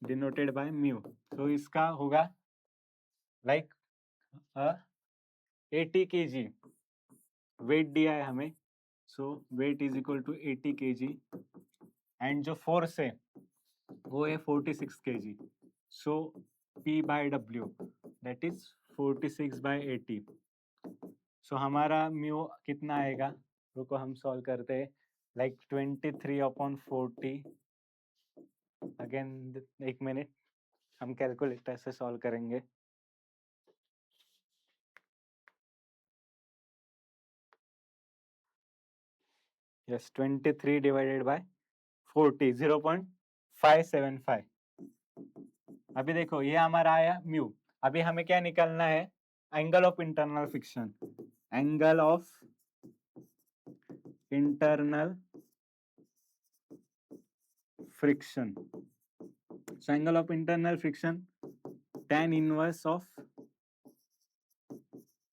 denoted by mu. So इसका होगा like 80 kg wait दिया है हमें, so weight is equal to 80 kg, and जो फोर्स है वो है 46 kg. So P by W that is 46/80. So हमारा म्यू कितना आएगा, रुको हम सॉल्व करते हैं, लाइक 23/40. अगेन एक मिनट, हम कैलकुलेटर से सॉल्व करेंगे. Yes, 23 divided by 40, 0.575. अभी देखो ये हमारा आया म्यू. अभी हमें क्या निकालना है, angle of internal friction. Angle of internal friction. So angle of internal friction, tan inverse of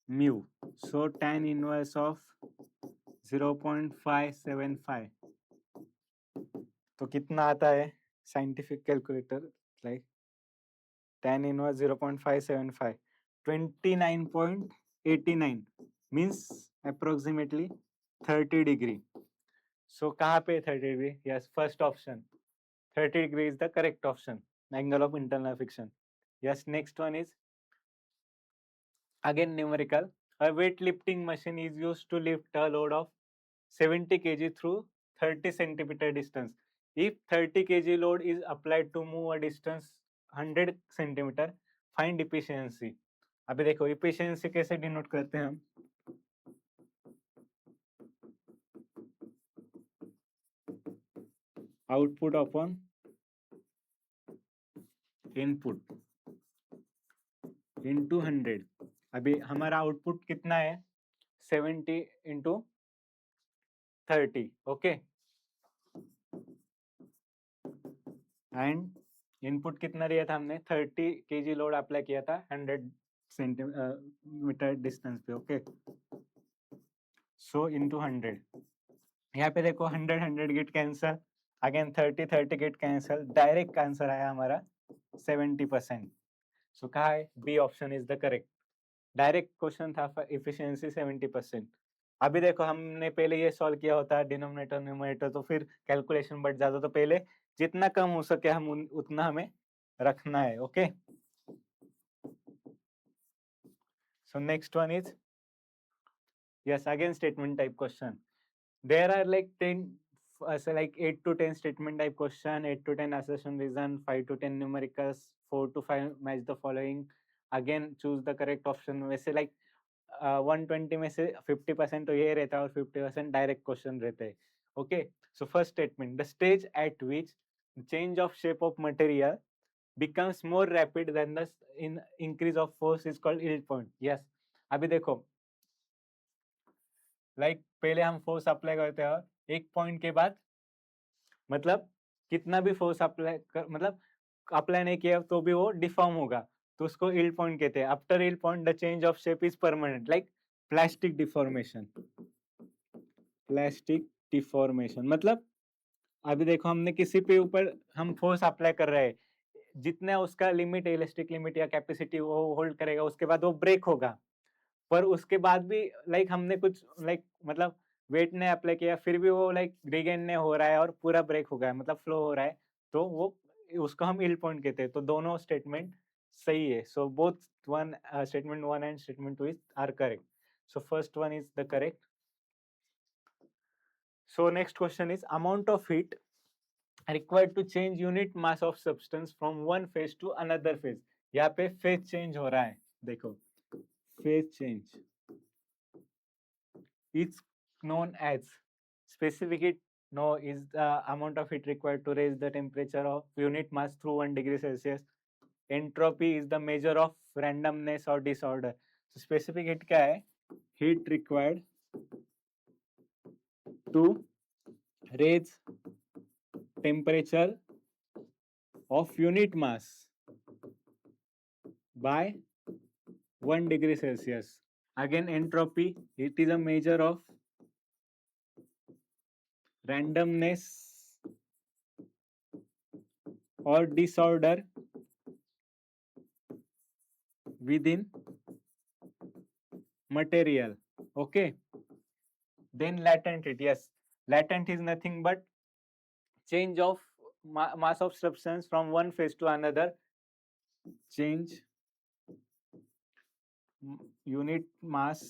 mu. So tan inverse of 0.575. तो कितना आता है scientific calculator, like tan inverse 0.575, 29.89 means approximately 30 degree. So कहाँ पे 30 degree? Yes, first option. 30 degree is the correct option. Angle of internal friction. Yes, next one is again numerical. A weightlifting machine is used to lift a load of 70 kg through 30 centimeter distance. If 30 kg load is applied to move a distance 100 centimeter, find efficiency. अभी देखो efficiency कैसे denote करते हैं हम, output upon input into 100. अभी हमारा output कितना है, 70 इंटू 30. ओके, एंड इनपुट कितना दिया था हमने, 30 kg लोड अप्लाई किया था 100 सेंटीमीटर डिस्टेंस पे. ओके, सो इंटू 100, यहाँ पे देखो 100 get cancel, again 30 get cancel, direct answer आया हमारा 70%। सो कहा है B option is the correct. Direct question था इफिशियंसी 70%। अभी देखो हमने पहले ये सॉल्व किया होता डिनोमिनेटर न्यूमरेटर तो फिर कैलकुलेशन बढ़ जाता, तो पहले जितना कम हो सके हम उतना हमें रखना है। Okay, so next one is yes, again statement type question. There are like 10 like 8 to 10 statement type question, 8 to 10 assertion reason, 5 to 10 numericals, 4 to 5 match the following, again choose the correct option। वैसे like 120 में से 50% तो ये रहता है और 50% direct question रहते हैं। Okay, so first statement, the stage eight which change of shape of material becomes more rapid than the increase of force is called yield point। yes, अभी देखो लाइक पहले हम फोर्स अप्लाई करते हैं, एक point के बाद मतलब कितना भी फोर्स अप्लाई मतलब अप्लाई नहीं किया तो भी वो डिफॉर्म होगा, तो उसको यील्ड पॉइंट कहते हैं। After yield point the change of shape is permanent, like plastic deformation. Plastic deformation मतलब अभी देखो हमने किसी पे ऊपर हम फोर्स अप्लाई कर रहे हैं, जितना उसका लिमिट इलास्टिक लिमिट या कैपेसिटी वो होल्ड करेगा, उसके बाद वो ब्रेक होगा। पर उसके बाद भी लाइक हमने कुछ लाइक मतलब वेट ने अप्लाई किया, फिर भी वो लाइक रिगेन ने हो रहा है और पूरा ब्रेक हो गया है, मतलब फ्लो हो रहा है, तो वो उसको हम यील्ड पॉइंट कहते हैं। तो दोनों स्टेटमेंट सही है। So both one statement 1 and statement 2 is are correct. So first one is the correct. So next question is amount of heat required to change unit mass of substance from one phase to another phase। यहाँ पे phase change हो रहा है, देखो phase change is known as specific heat no is the amount of heat required to raise the temperature of unit mass through 1 degree Celsius। entropy is the measure of randomness or disorder। so specific heat क्या है? heat required to raise temperature of unit mass by 1 degree Celsius। again entropy, it is a measure of randomness or disorder within material। okay, then latent heat, yes, latent is nothing but change of mass of substance from one phase to another, change unit mass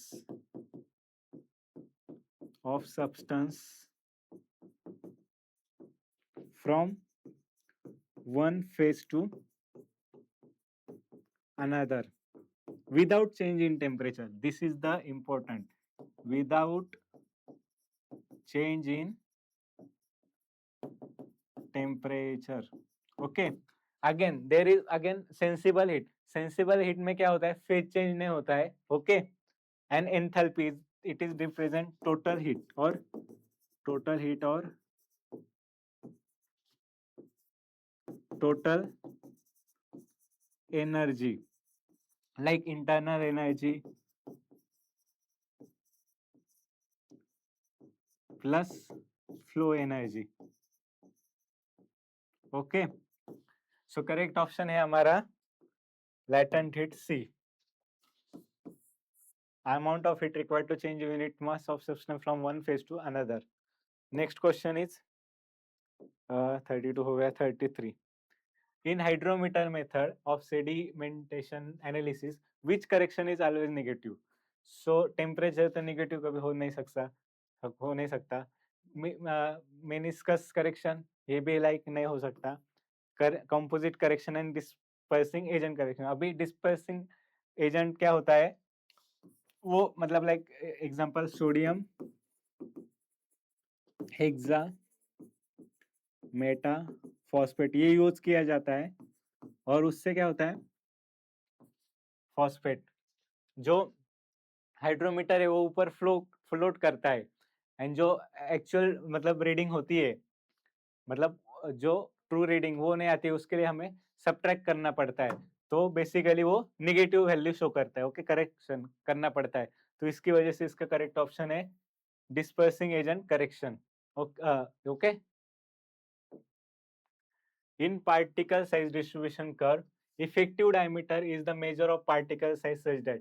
of substance from one phase to another without change in temperature। this is the important, without change in temperature। okay, again there is again sensible heat। sensible heat में क्या होता है? Phase change नहीं होता है। okay, and enthalpy it is represent total heat or total energy, like internal energy plus flow energy। okay, so correct option है हमारा latent heat C। amount of heat required to change unit mass of substance from one phase to another। next question is 32 हो गया, 33। in hydrometer method of sedimentation analysis which correction is always negative। so temperature तो negative कभी हो नहीं सकता। Meniscus correction ये भी like नहीं हो सकता। Composite correction and dispersing agent correction, अभी डिस्पर्सिंग एजेंट क्या होता है? वो मतलब like example sodium hexa Meta phosphate ये यूज किया जाता है, और उससे क्या होता है? फॉस्फेट जो हाइड्रोमीटर है वो ऊपर फ्लोट करता है, एंड जो एक्चुअल मतलब रीडिंग होती है, मतलब जो ट्रू रीडिंग वो नहीं आती है, उसके लिए हमें सबट्रैक्ट करना पड़ता है। तो बेसिकली वो नेगेटिव वैल्यू शो करता है। ओके, करेक्शन करना पड़ता है, तो इसकी वजह से इसका करेक्ट ऑप्शन है dispersing agent correction. Okay. In particle size distribution curve, effective diameter is the measure of particle size such that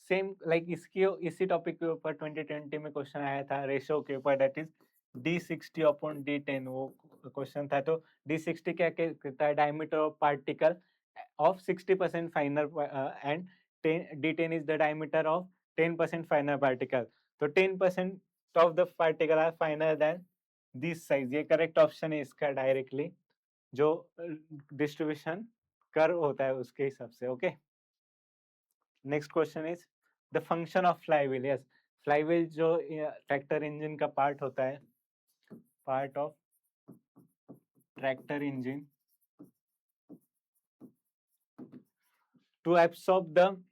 same like इसकी इसी टॉपिक के ऊपर 2020 में क्वेश्चन आया था रेशियो के ऊपर, that is D60 upon D10 वो क्वेश्चन था। तो D60 क्या कहता है, diameter of particle of 60% finer and D10 is the diameter of 10% finer particle. तो 10% of the particle are finer than this size। ये करेक्ट ऑप्शन है इसका डायरेक्टली, जो डिस्ट्रीब्यूशन कर्व होता है उसके हिसाब से। Okay, next question is the function of flywheel. Yes, flywheel जो ट्रैक्टर इंजन का पार्ट होता है, part of tractor engine to absorb the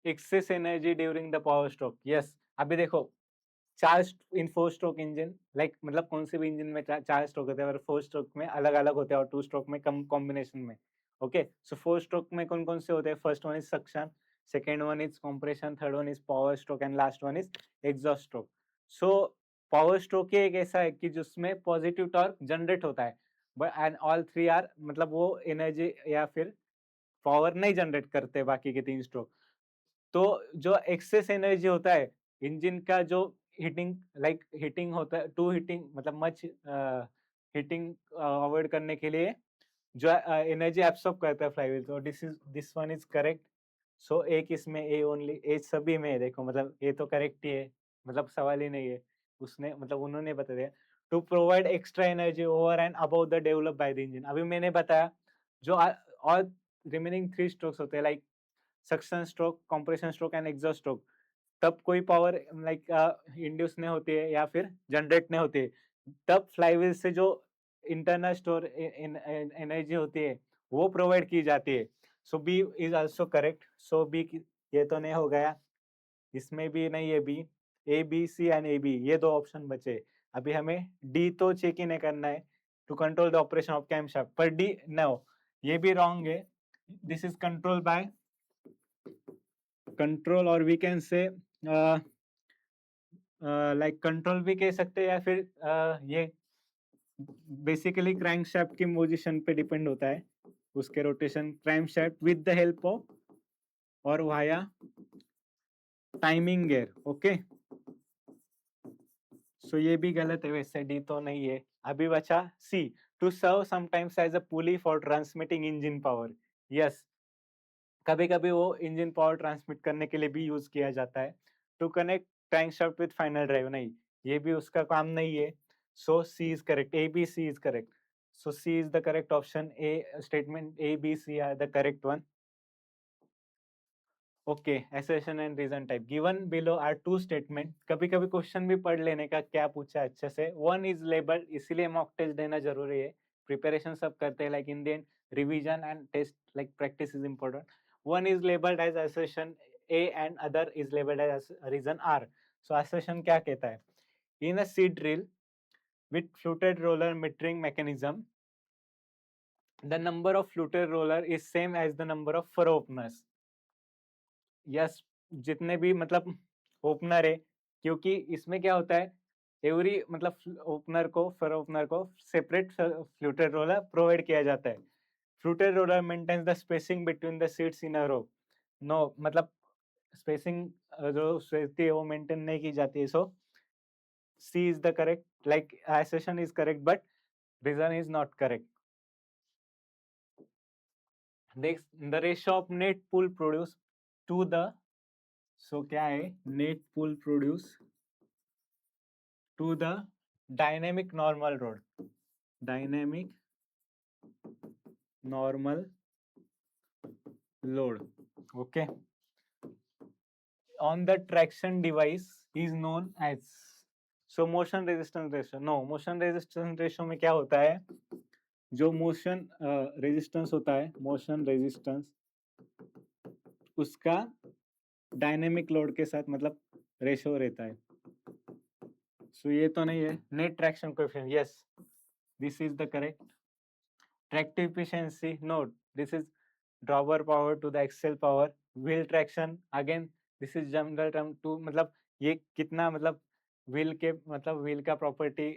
excess energy during the power stroke. Yes, अभी देखो चार इन 4 स्ट्रोक इंजन, लाइक मतलब कौन से भी इंजन में चार स्ट्रोक होते हैं और 4 स्ट्रोक में अलग अलग होते हैं और 2 स्ट्रोक में कम कॉम्बिनेशन में। ओके, सो 4 स्ट्रोक में कौन कौन से होते हैं? First one is suction, second one is compression, third one is power stroke and last one is exhaust stroke. So power stroke एक ऐसा है कि जिसमें पॉजिटिव टॉर्क जनरेट होता है, but and all three are मतलब वो एनर्जी या फिर पावर नहीं जनरेट करते बाकी के 3 स्ट्रोक। तो जो एक्सेस एनर्जी होता है इंजन का, जो हीटिंग लाइक हीटिंग होता है, टू हीटिंग मतलब मच हीटिंग अवॉइड करने के लिए जो एनर्जी एब्सॉर्ब करता है फ्लाईव्हील, तो दिस वन इज करेक्ट। सो एक इसमें ए ओनली, ए सभी में है, देखो मतलब ए तो करेक्ट ही है, मतलब सवाल ही नहीं है, उसने मतलब उन्होंने बता दिया। To provide extra energy over and about the develop by the engine. अभी मैंने बताया जो और रिमेनिंग 3 स्ट्रोक्स होते हैं like suction stroke, compression stroke and exhaust stroke, तब कोई पावर लाइक इंड्यूस नहीं होती है या फिर जनरेट नहीं होती है, तब फ्लाईव्हील से जो इंटरनल स्टोर एनर्जी होती है वो प्रोवाइड की जाती है। So B is also correct. So B ये तो नहीं हो गया, इसमें भी नहीं है B, A B C and A B ये 2 ऑप्शन बचे। अभी हमें डी तो चेक ही नहीं करना है, to control the operation of camshaft, पर डी नो ये भी रॉन्ग है। This is control by control, और we can say like control भी कह सकते हैं, या फिर ये बेसिकली क्रैंकशाफ्ट की पोजीशन पे डिपेंड होता है, उसके rotation, crankshaft with the help of और via timing gear. Okay, so ये भी गलत है, वैसे डी तो नहीं है। अभी बचा C, to serve sometimes as a pulley for transmitting engine power. Yes, कभी कभी वो इंजन पावर ट्रांसमिट करने के लिए भी यूज किया जाता है। To connect crankshaft with final drive, नहीं ये भी उसका काम नहीं है। So C is correct, A B C is correct. So C is the correct option, A statement A B C are the correct one. Okay, assertion and reason type given below are 2 statement. कभी कभी question भी पढ़ लेने का, क्या पूछा अच्छे से। वन इज लेबल्ड, इसीलिए मॉक टेस्ट देना जरूरी है, प्रिपरेशन सब करते हैं like in the end revision and taste like practice is important. One is labeled as assertion A and other is labeled as reason R. So assertion क्या कहता है? In a seed drill with fluted roller metering mechanism, the number of fluted roller is same as the number of furrow openers. Yes, जितने भी मतलब opener है, क्योंकि इसमें क्या होता है, एवरी मतलब ओपनर को, फर ओपनर को सेपरेट फ्लूटेड रोलर प्रोवाइड किया जाता है। Fluted roller maintains the spacing between the seeds in a row. No मतलब स्पेसिंग जो रहती है वो मेंटेन नहीं की जाती है। So C is the correct, like assertion is correct but reason is not correct. Next, the ratio of net pull produce to the, so क्या है, net pull produce to the dynamic normal load, dynamic normal load, okay, on the traction device is known as, so motion resistance ratio। no, motion resistance ratio में क्या होता है, जो motion resistance होता है, motion resistance उसका dynamic load के साथ मतलब रेशो रहता है। सो ये तो नहीं है, net traction coefficient, yes this is the correct. Tractive efficiency, no this is drawbar power to the axle power. Wheel traction, again this is general term to मतलब ये कितना मतलब व्हील का प्रॉपर्टी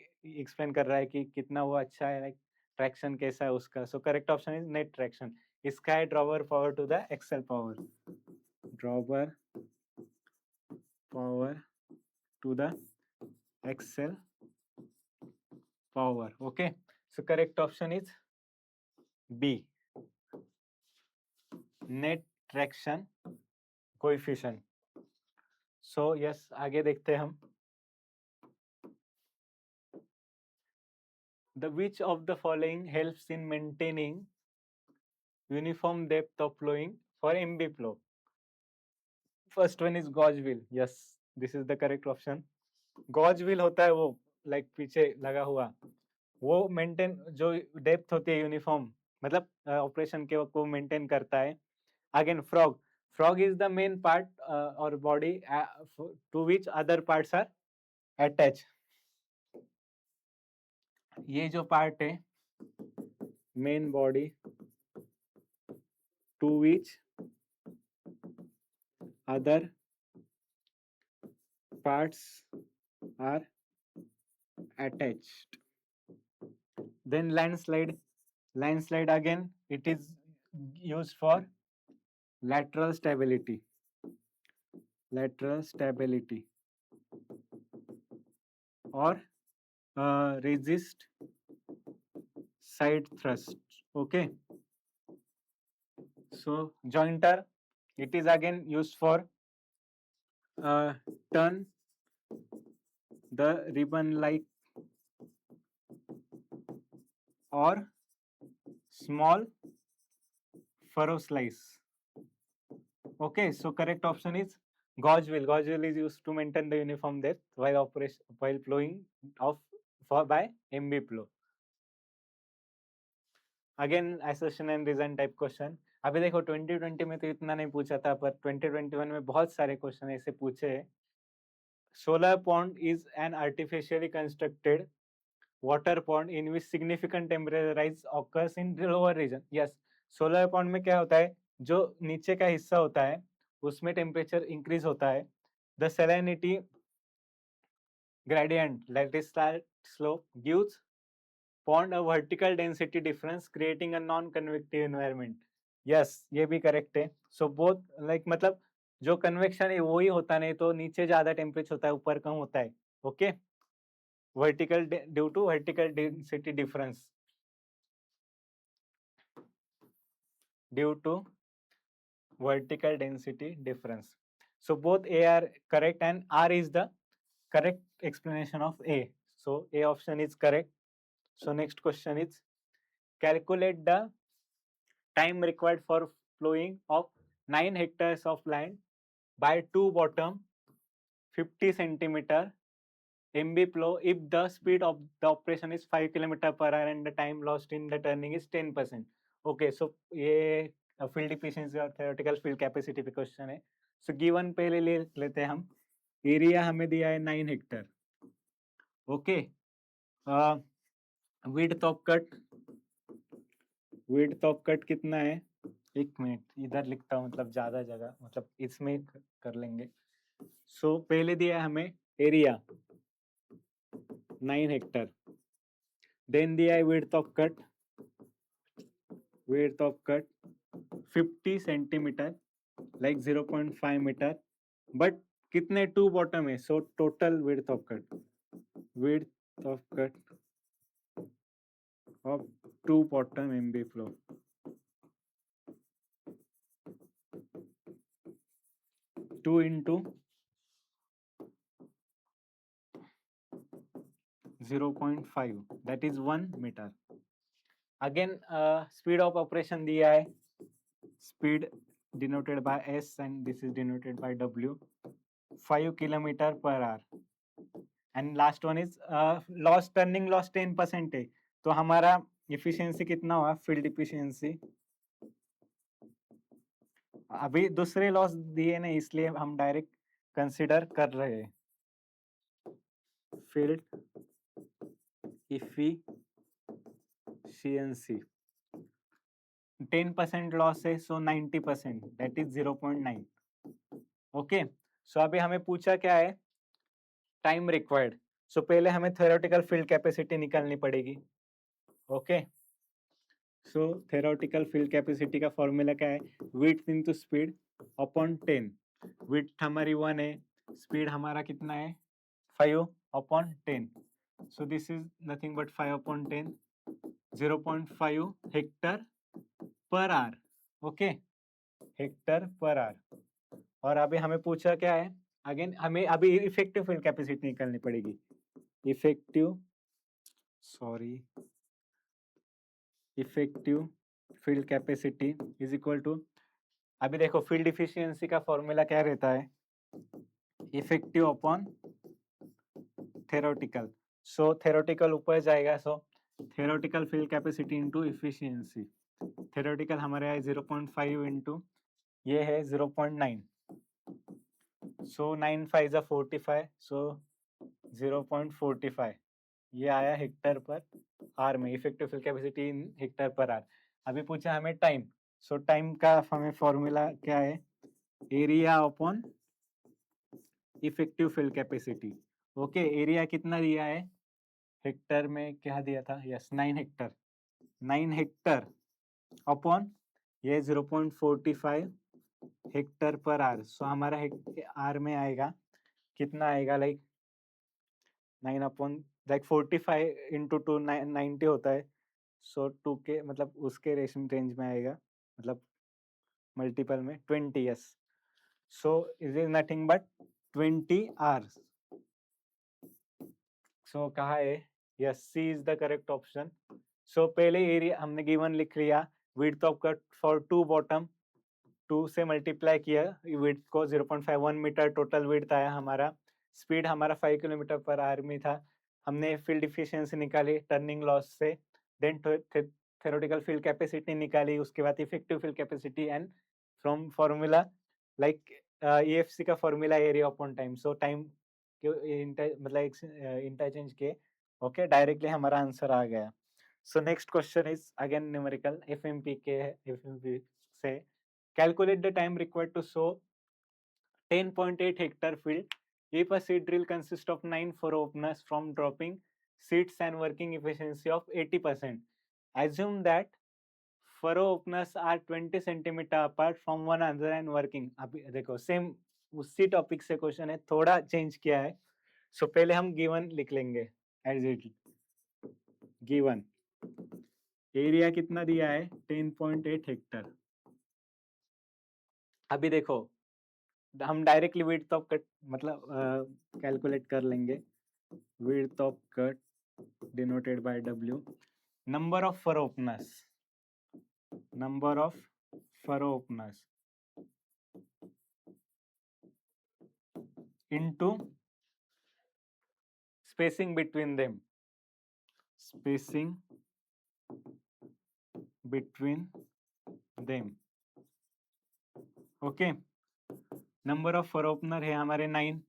एक्सप्लेन कर रहा है कि कितना वो अच्छा है, लाइक ट्रैक्शन कैसा है उसका. So correct option is net traction. इसका है drawbar power to the axle power. Drawbar power to the axle power. Okay, so correct option is B, net traction coefficient. So yes, आगे देखते हैं हम. The which of the following helps in maintaining uniform depth of flowing for MB flow? First one is gauge wheel. Yes, this is the correct option. Gauge wheel होता है वो, like पीछे लगा हुआ, वो मेंटेन जो डेप्थ होती है यूनिफॉर्म, मतलब ऑपरेशन के को मेंटेन करता है. Again frog, frog is the main part और body to which other parts are attach. ये जो पार्ट है main body to which other parts are attached. Then landslide. Landslide again, it is used for lateral stability. Lateral stability or resist side thrust. Okay. So jointer, it is again used for turn the ribbon like or small furrow slice. Okay, so correct option is gauge wheel. Gauge wheel is used to maintain the uniform depth while flowing by MB flow. Again assertion and reason type question. अभी देखो 2020 में तो इतना नहीं पूछा था, पर 2021 में बहुत सारे क्वेश्चन ऐसे पूछे हैं. Solar pond is an artificially constructed water pond in which significant temperature rise occurs in the lower region. Yes, solar pond में क्या होता है, जो नीचे का हिस्सा होता है उसमें टेम्परेचर इंक्रीज होता है. The salinity gradient, that is slope, gives pond a vertical density difference creating a non-convective environment. Yes, ये भी करेक्ट है. So both like मतलब जो कन्वेक्शन है वही होता नहीं तो नीचे ज्यादा टेम्परेचर होता है, ऊपर कम होता है. Okay, vertical due to vertical density difference, due to vertical density difference. So both A are correct and R is the correct explanation of A. So A option is correct. So next question is calculate the time required for flowing of 9 hectares of land by 2 bottom 50 centimeter MB flow if the speed of the operation is 5 km per hour and the time lost in the turning is 10%. Okay, so ये field efficiency और theoretical field capacity पे question है. So given पहले ले लेते हैं हम. Area हमें दिया है 9 Hector. Okay, width of cut कितना है? एक मिनट इधर लिखता हूँ, मतलब ज्यादा जगह, मतलब इसमें कर लेंगे. सो पहले दिया है हमें एरिया 9 हेक्टर, देन दिया है width of cut 50 centimetre like 0.5 metre, but कितने 2 बॉटम है. So total width of cut of 2 bottom MB flow. Two into 0.5, that is 1 meter. Again, speed of operation दिया है, speed denoted by S and this is denoted by W, 5 kilometer per hour. And last one is loss, turning loss 10% है, तो हमारा efficiency कितना हुआ? field efficiency. अभी दूसरे loss दिए नहीं इसलिए हम डायरेक्ट कंसिडर कर रहे हैं. फील्ड efficiency 10% लॉस है, सो 90%, दैट इज 0.9. ओके, सो अभी हमें पूछा क्या है, टाइम रिक्वायर्ड। सो पहले हमें थ्योरेटिकल फील्ड कैपेसिटी निकालनी पड़ेगी। ओके, सो थ्योरेटिकल फील्ड कैपेसिटी का फॉर्मूला क्या है, width into speed upon 10। Width हमारी 1 है, स्पीड हमारा कितना है 5 upon 10। So this is nothing but 5 upon 10, 0.5 Hector per our. Okay, Hector per our. और अभी हमें पूछा क्या है, अगेन हमें अभी इफेक्टिव फील्ड कैपेसिटी निकालनी पड़ेगी। Effective field capacity is equal to, अभी देखो फील्ड इफिशियंसी का फॉर्मूला क्या रहता है, effective upon theoretical. So theoretical ऊपर जाएगा, so theoretical field capacity into efficiency. Theoretical हमारे यहाँ 0.5 इंटू ये है 0.9, सो 9 5 जा 45, सो 0.45 ये आया हेक्टर पर आर में, effective field capacity in Hector पर आर। अभी पूछा हमें टाइम, सो टाइम का हमें फॉर्मूला क्या है, area upon effective field capacity. Okay, area कितना दिया है हेक्टर में, क्या दिया था, यस 9 हेक्टर, 9 हेक्टर अपॉन ये 0.45 हेक्टर पर आर। सो हमारा आर में आएगा कितना आएगा, लाइक 9 अपॉन लाइक 45 इंटू 2 90 होता है। सो 2 के मतलब उसके रेंज में आएगा, मतलब मल्टीपल में 20, yes. So is is nothing but 20 hours. So कहा है, yes C is the correct option. So पहले एरिया हमने गिवन लिख लिया, width of cut for 2 bottom, 2 से मल्टीप्लाई किया विड्थ को, 0.51 मीटर टोटल विड्थ आया हमारा। स्पीड हमारा 5 किलोमीटर पर आवर में था। हमने फील्ड इफिशियंसी निकाली टर्निंग लॉस से, देन थ्योरेटिकल फील्ड कैपेसिटी निकाली, उसके बाद effective field capacity, and from formula like EFC का formula area upon time. So time मतलब इंटरचेंज के, ओके, डायरेक्टली हमारा आंसर आ गया। So next question is again numerical, FMP के, एफएमपी से calculate the time required to sow 10.8 hectare field if a seed drill consists of 9 furrow openers from dropping seeds and working efficiency of 80%. Assume that furrow openers are 20 centimeter apart from one another and working. अभी देखो same उसी topic से question है, थोड़ा change किया है। सो पहले हम गिवन लिख लेंगे एज इट, गिवन एरिया कितना दिया है 10.8 हेक्टर। अभी देखो हम डायरेक्टली विड्थ ऑफ कट मतलब कैलकुलेट कर लेंगे, width of cut denoted by W, number of furrow openers, number of furrow openers into spacing between them, spacing between them. Okay, number of furrow opener है हमारे 9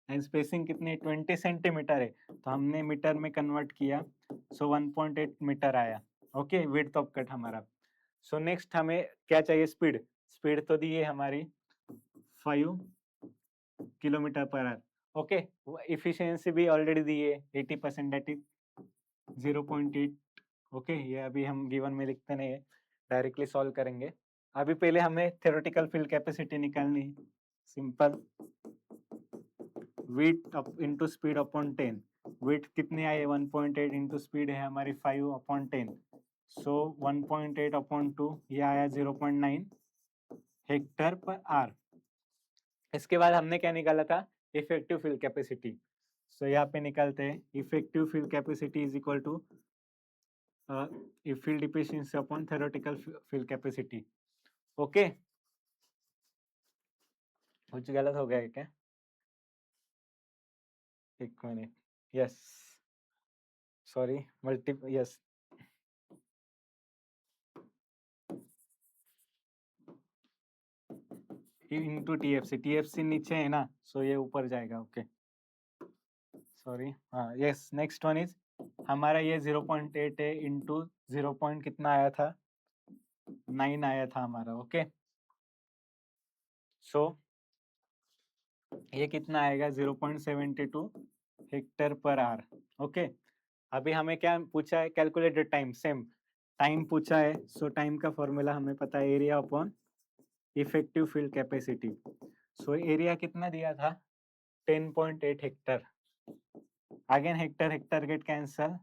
and spacing कितनी 20 centimetre है, तो हमने metre में convert किया, सो 1.8 metre आया। Okay, width of cut हमारा। सो नेक्स्ट हमें क्या चाहिए, स्पीड। स्पीड तो दी है हमारी 5 kilometre per our. Okay, efficiency भी ऑलरेडी दी है 80%, दैट इज 0.8। ओके, ये अभी हम गिवन में लिखते नहीं है, डायरेक्टली सॉल्व करेंगे। अभी पहले हमें थ्योरेटिकल फील्ड कैपेसिटी निकालनी है, simple width up into speed upon 10। Width कितनी आई है 1.8 इंटू स्पीड है हमारी 5 अपॉन 10, सो 1.8 अपॉन 2 ये आया 0.9 हेक्टर पर आर। इसके बाद हमने क्या निकाला था, इफेक्टिव फील्ड कैपेसिटी। सो यहाँ पे निकालते हैं, effective field capacity is equal to field efficiency upon theoretical field capacity. Okay, कुछ गलत हो गया है क्या, एक minute, yes sorry, yes into TFC नीचे है ना, सो ये ऊपर जाएगा। ओके सॉरी, हाँ यस, नेक्स्ट वन इज हमारा ये 0.8 है इंटू 0 कितना आया था 9 आया था हमारा। ओके, सो ये कितना आएगा 0.72 हेक्टर पर आवर। ओके, अभी हमें क्या पूछा है, calculate the time, same time पूछा है। सो टाइम का फॉर्मूला हमें पता है, area upon effective field capacity. So area कितना दिया था 10.8 Hector. Again Hector Hector get cancel.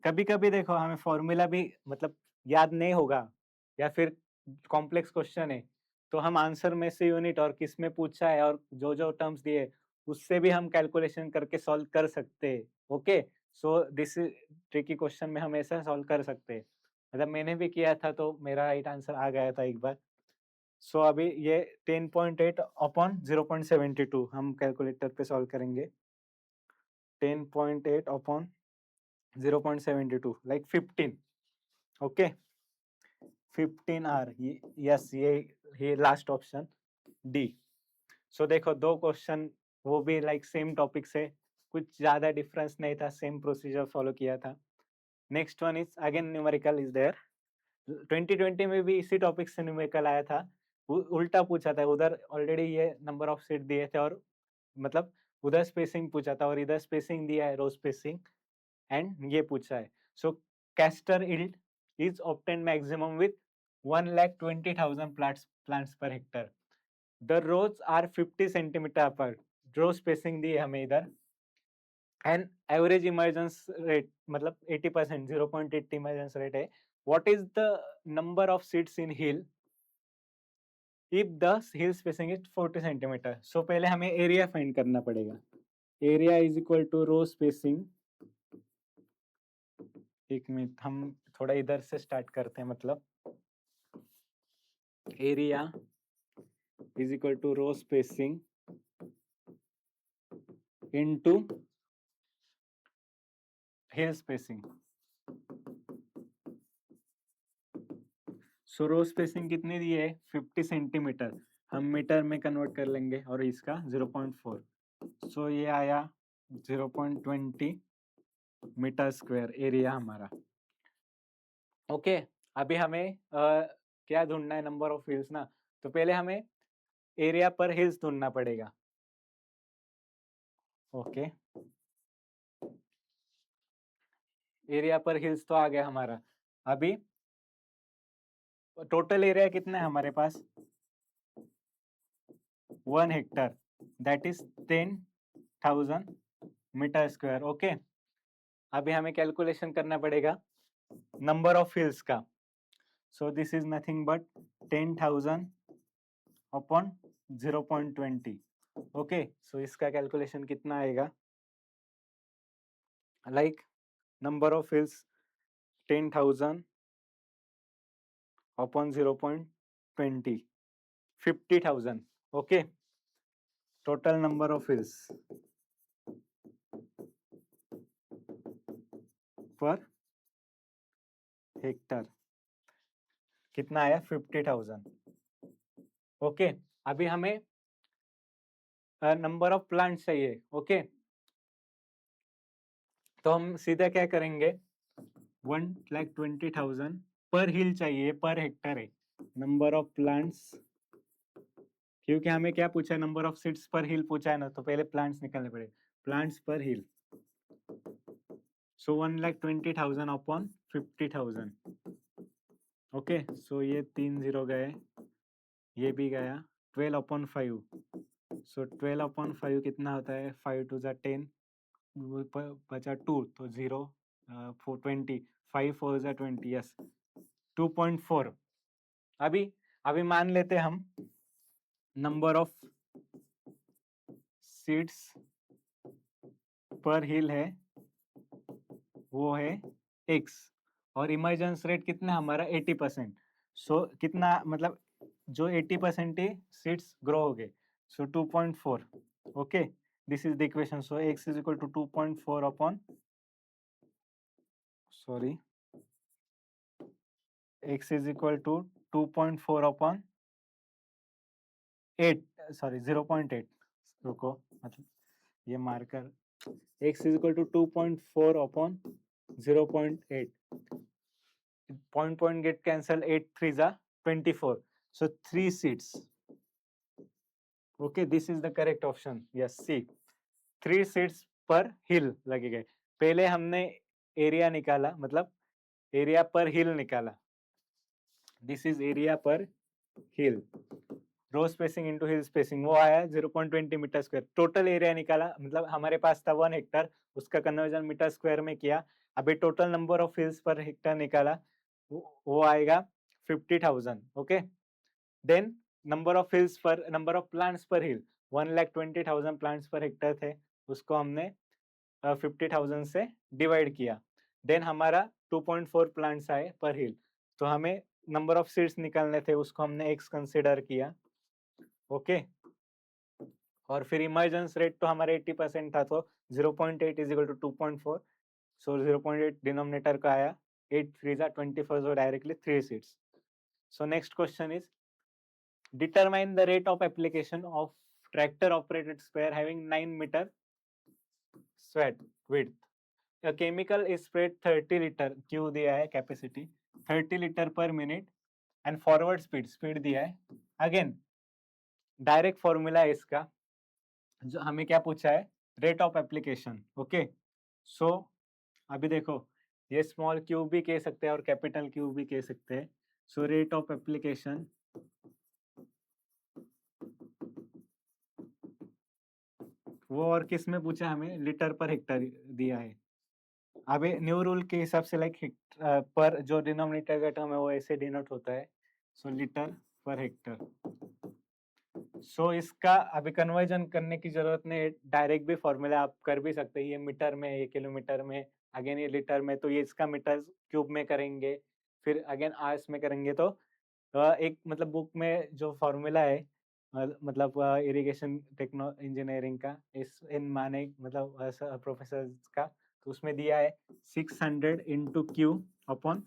कभी कभी देखो हमें फॉर्मूला भी मतलब याद नहीं होगा या फिर कॉम्प्लेक्स क्वेश्चन है तो हम आंसर में से यूनिट और किस में पूछा है और जो जो टर्म्स दिए उससे भी हम कैलकुलेशन करके सॉल्व कर सकते हैं। Okay, so this tricky question में हम ऐसा सॉल्व कर सकते हैं। मतलब मैंने भी किया था तो मेरा राइट आंसर आ गया था एक बार। सो अभी ये 10.8 अपॉन 0.72 हम कैलकुलेटर पे सॉल्व करेंगे। 10.8 upon 0.72 like 15। Okay, 15 are, yes ये लास्ट ऑप्शन डी। सो देखो दो क्वेश्चन वो भी लाइक सेम टॉपिक से, कुछ ज्यादा डिफरेंस नहीं था, सेम प्रोसीजर फॉलो किया था। Next one is again numerical is there. 2020 में भी इसी टॉपिक से न्यूमेरिकल आया था, उल्टा पूछा था। उधर ऑलरेडी ये नंबर ऑफ सीट दिए थे और मतलब उधर स्पेसिंग पूछा था और इधर स्पेसिंग दिया है, रो स्पेसिंग, एंड ये पूछा है। सो castor yield is obtained maximum with 1,20,000 plants per hectare. The rows are 50 centimeter apart. Row spacing दी है हमें इधर, एंड एवरेज इमर्जेंस रेट मतलब 80%, 0.80 इमर्जेंस रेट है। What is the number of seeds in hill if the hill spacing is 40 centimetre. So पहले हमें area find करना पड़ेगा। Area is equal to row spacing. एक मिनट, हम थोड़ा इधर से स्टार्ट करते हैं। मतलब area is equal to row spacing into hill spacing. So row spacing कितनी दी है 50 सेंटीमीटर, हम मीटर में कन्वर्ट कर लेंगे और इसका 0.4। सो ये आया 0.20 मीटर स्क्वायर एरिया हमारा। ओके, अभी हमें क्या ढूंढना है, नंबर ऑफ हिल्स ना। तो पहले हमें एरिया पर हिल्स ढूंढना पड़ेगा। ओके, एरिया पर हिल्स तो आ गया हमारा। अभी टोटल एरिया कितना है हमारे पास 1 hectare, that is 10,000 metre square. Okay, अभी हमें कैलकुलेशन करना पड़ेगा नंबर ऑफ हिल्स का। So this is nothing but 10,000 upon 0.20। Okay, so इसका कैलकुलेशन कितना आएगा, like number of hills 10,000 upon 0.20, 50,000। Okay, total number of hills पर हेक्टर कितना आया 50,000। ओके, अभी हमें नंबर ऑफ प्लांट्स चाहिए। ओके, तो हम सीधा क्या करेंगे 1,20,000 पर हिल चाहिए, पर हेक्टर है। नंबर ऑफ प्लांट्स, क्योंकि हमें क्या पूछा है, नंबर ऑफ सीट्स पर हिल पूछा है ना, तो पहले प्लांट्स निकालने पड़े। प्लांट्स पर हिल, सो 1,20,000 अपॉन 50,000। ओके, सो ये 3 0 गए, ये भी गया। 12 अपॉन 5, सो 12 अपॉन 5 कितना होता है, 5 टू ज़ा 10, बचा 2 तो 0, 20, 5 4 ज़ा 20, यस 2.4। अभी अभी मान लेते हम नंबर ऑफ सीट्स पर हिल है वो है x, और इमर्जेंस रेट कितना हमारा 80%। सो कितना मतलब जो 80% ही सीट्स ग्रो हो गए, so 2.4। Okay, this is the equation. So x is equal to 2.4 upon, sorry, x is equal to 2.4 upon 8, sorry 0.8, रुको मतलब ये marker, x is equal to 2.4 upon 0.8, point get cancel, 8 3 जा 24, so 3 seats okay, this is the correct option, yes C, 3 seats per hill लगेगा। पहले हमने area निकाला, मतलब area पर हिल निकाला, दिस इज एरिया पर हिल, रो स्पेसिंग इनटू हिल स्पेसिंग, वो आया 0.20 मीटर स्क्वायर। टोटल एरिया निकाला, मतलब हमारे पास था 1 हेक्टर, उसका कन्वर्जन मीटर स्क्वायर में किया। अभी टोटल नंबर ऑफ हिल्स पर हेक्टर निकाला, वो आएगा 50,000। Okay, then number of hills per, number of plants per hill, 1,20,000 plants per hectare थे, उसको हमने 50,000 से डिवाइड किया। देन हमारा 2.4 प्लांट्स आए पर हिल, तो हमें नंबर ऑफ सीड्स निकालने थे, उसको हमने x कंसिडर किया। ओके, और फिर इमर्जेंस रेट तो हमारे 80% था, तो 0.8 is equal to 2.4, so 0.8 denominator का आया, 8 3 जा 24, so directly 3 seeds. So next question is determine the rate of application of tractor operated sprayer having 9 meter sweat width. A chemical is sprayed 30 liter, Q दिया है capacity 30 litre पर minute, and forward speed दिया है। Again direct formula है इसका, जो हमें क्या पूछा है, रेट ऑफ एप्लीकेशन। ओके, सो अभी देखो, ये स्मॉल क्यू भी कह सकते हैं और कैपिटल क्यू भी कह सकते हैं। सो रेट ऑफ एप्लीकेशन वो, और किस में पूछा हमें, लीटर पर हेक्टर दिया है। अभी न्यू रूल के हिसाब से लाइक पर जो डिनोमिनेटर का टर्म है वो ऐसे डिनोट होता है, सो लीटर पर हेक्टर। सो इसका अभी कन्वर्जन करने की जरूरत नहीं, डायरेक्ट भी फॉर्मूला आप कर भी सकते हैं। ये मीटर में, ये किलोमीटर में, अगेन ये लीटर में, तो ये इसका मीटर क्यूब में करेंगे, फिर अगेन आवर्स में करेंगे। तो एक मतलब बुक में जो फॉर्मूला है, मतलब इरिगेशन टेक्नो इंजीनियरिंग का, इस इन माने मतलब प्रोफेसर का, तो उसमें दिया है 600 into Q upon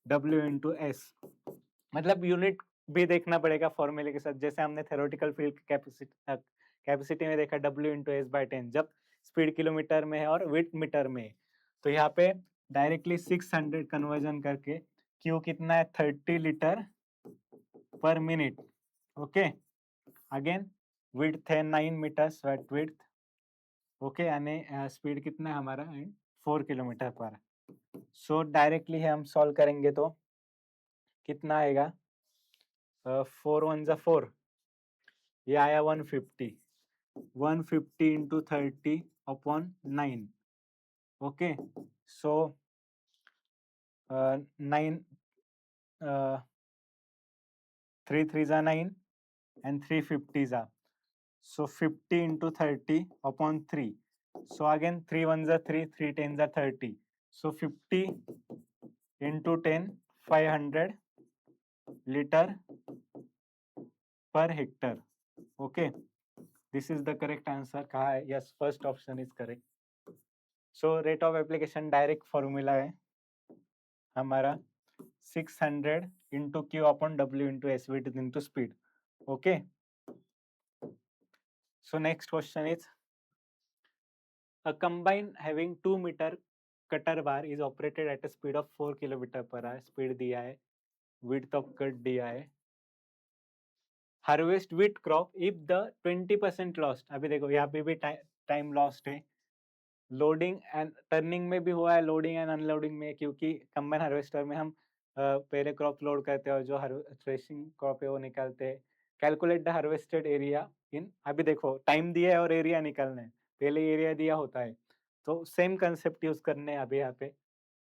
W into S. मतलब यूनिट भी देखना पड़ेगा फॉर्मूले के साथ, जैसे हमने थ्योरेटिकल फील्ड कैपेसिटी में देखा डब्ल्यू इंटू एस बाई 10, जब स्पीड किलोमीटर में है और विड्थ मीटर में है, तो यहाँ पे डायरेक्टली 600 कन्वर्जन करके क्यू कितना है 30 लीटर पर मिनट। ओके, अगेन विड्थ है 9 मीटर स्वेट विड्थ। ओके, यानी स्पीड कितना है हमारा 4 किलोमीटर पर। सो डायरेक्टली हम सॉल्व करेंगे तो कितना आएगा, 4 1 जा 4, ये आया 150, 150 इंटू 30 अपॉन 9। ओके, सो 9 3 3 जा 9 and 3 50 जा, so 50 into 30 upon 3, so again 3 1 जा 3, 3 10 जा 30, so 50 into 10 500 liter per hectare. Okay, this is the correct answer. कहा है, yes, first option is correct. So rate of application direct formula है हमारा 600 into Q upon W into S width into speed. Okay, so next question is a combine having 2 meter cutter bar is operated at a speed of 4 kilometre per our, speed दिया है, width of cut दिया है, harvest with crop if the 20% lost. अभी देखो यहाँ पे भी time lost है, लोडिंग एंड टर्निंग में भी हुआ है, लोडिंग एंड अनलोडिंग में, क्योंकि कंबाइन हार्वेस्टर में हम पहले क्रॉप लोड करते हैं और जो थ्रेशिंग क्रॉप है वो निकालते हैं। Calculate the harvested area in, अभी देखो टाइम दिया है और एरिया निकालना है, पहले एरिया दिया होता है, तो सेम कंसेप्ट यूज करने हैं अभी यहाँ पे,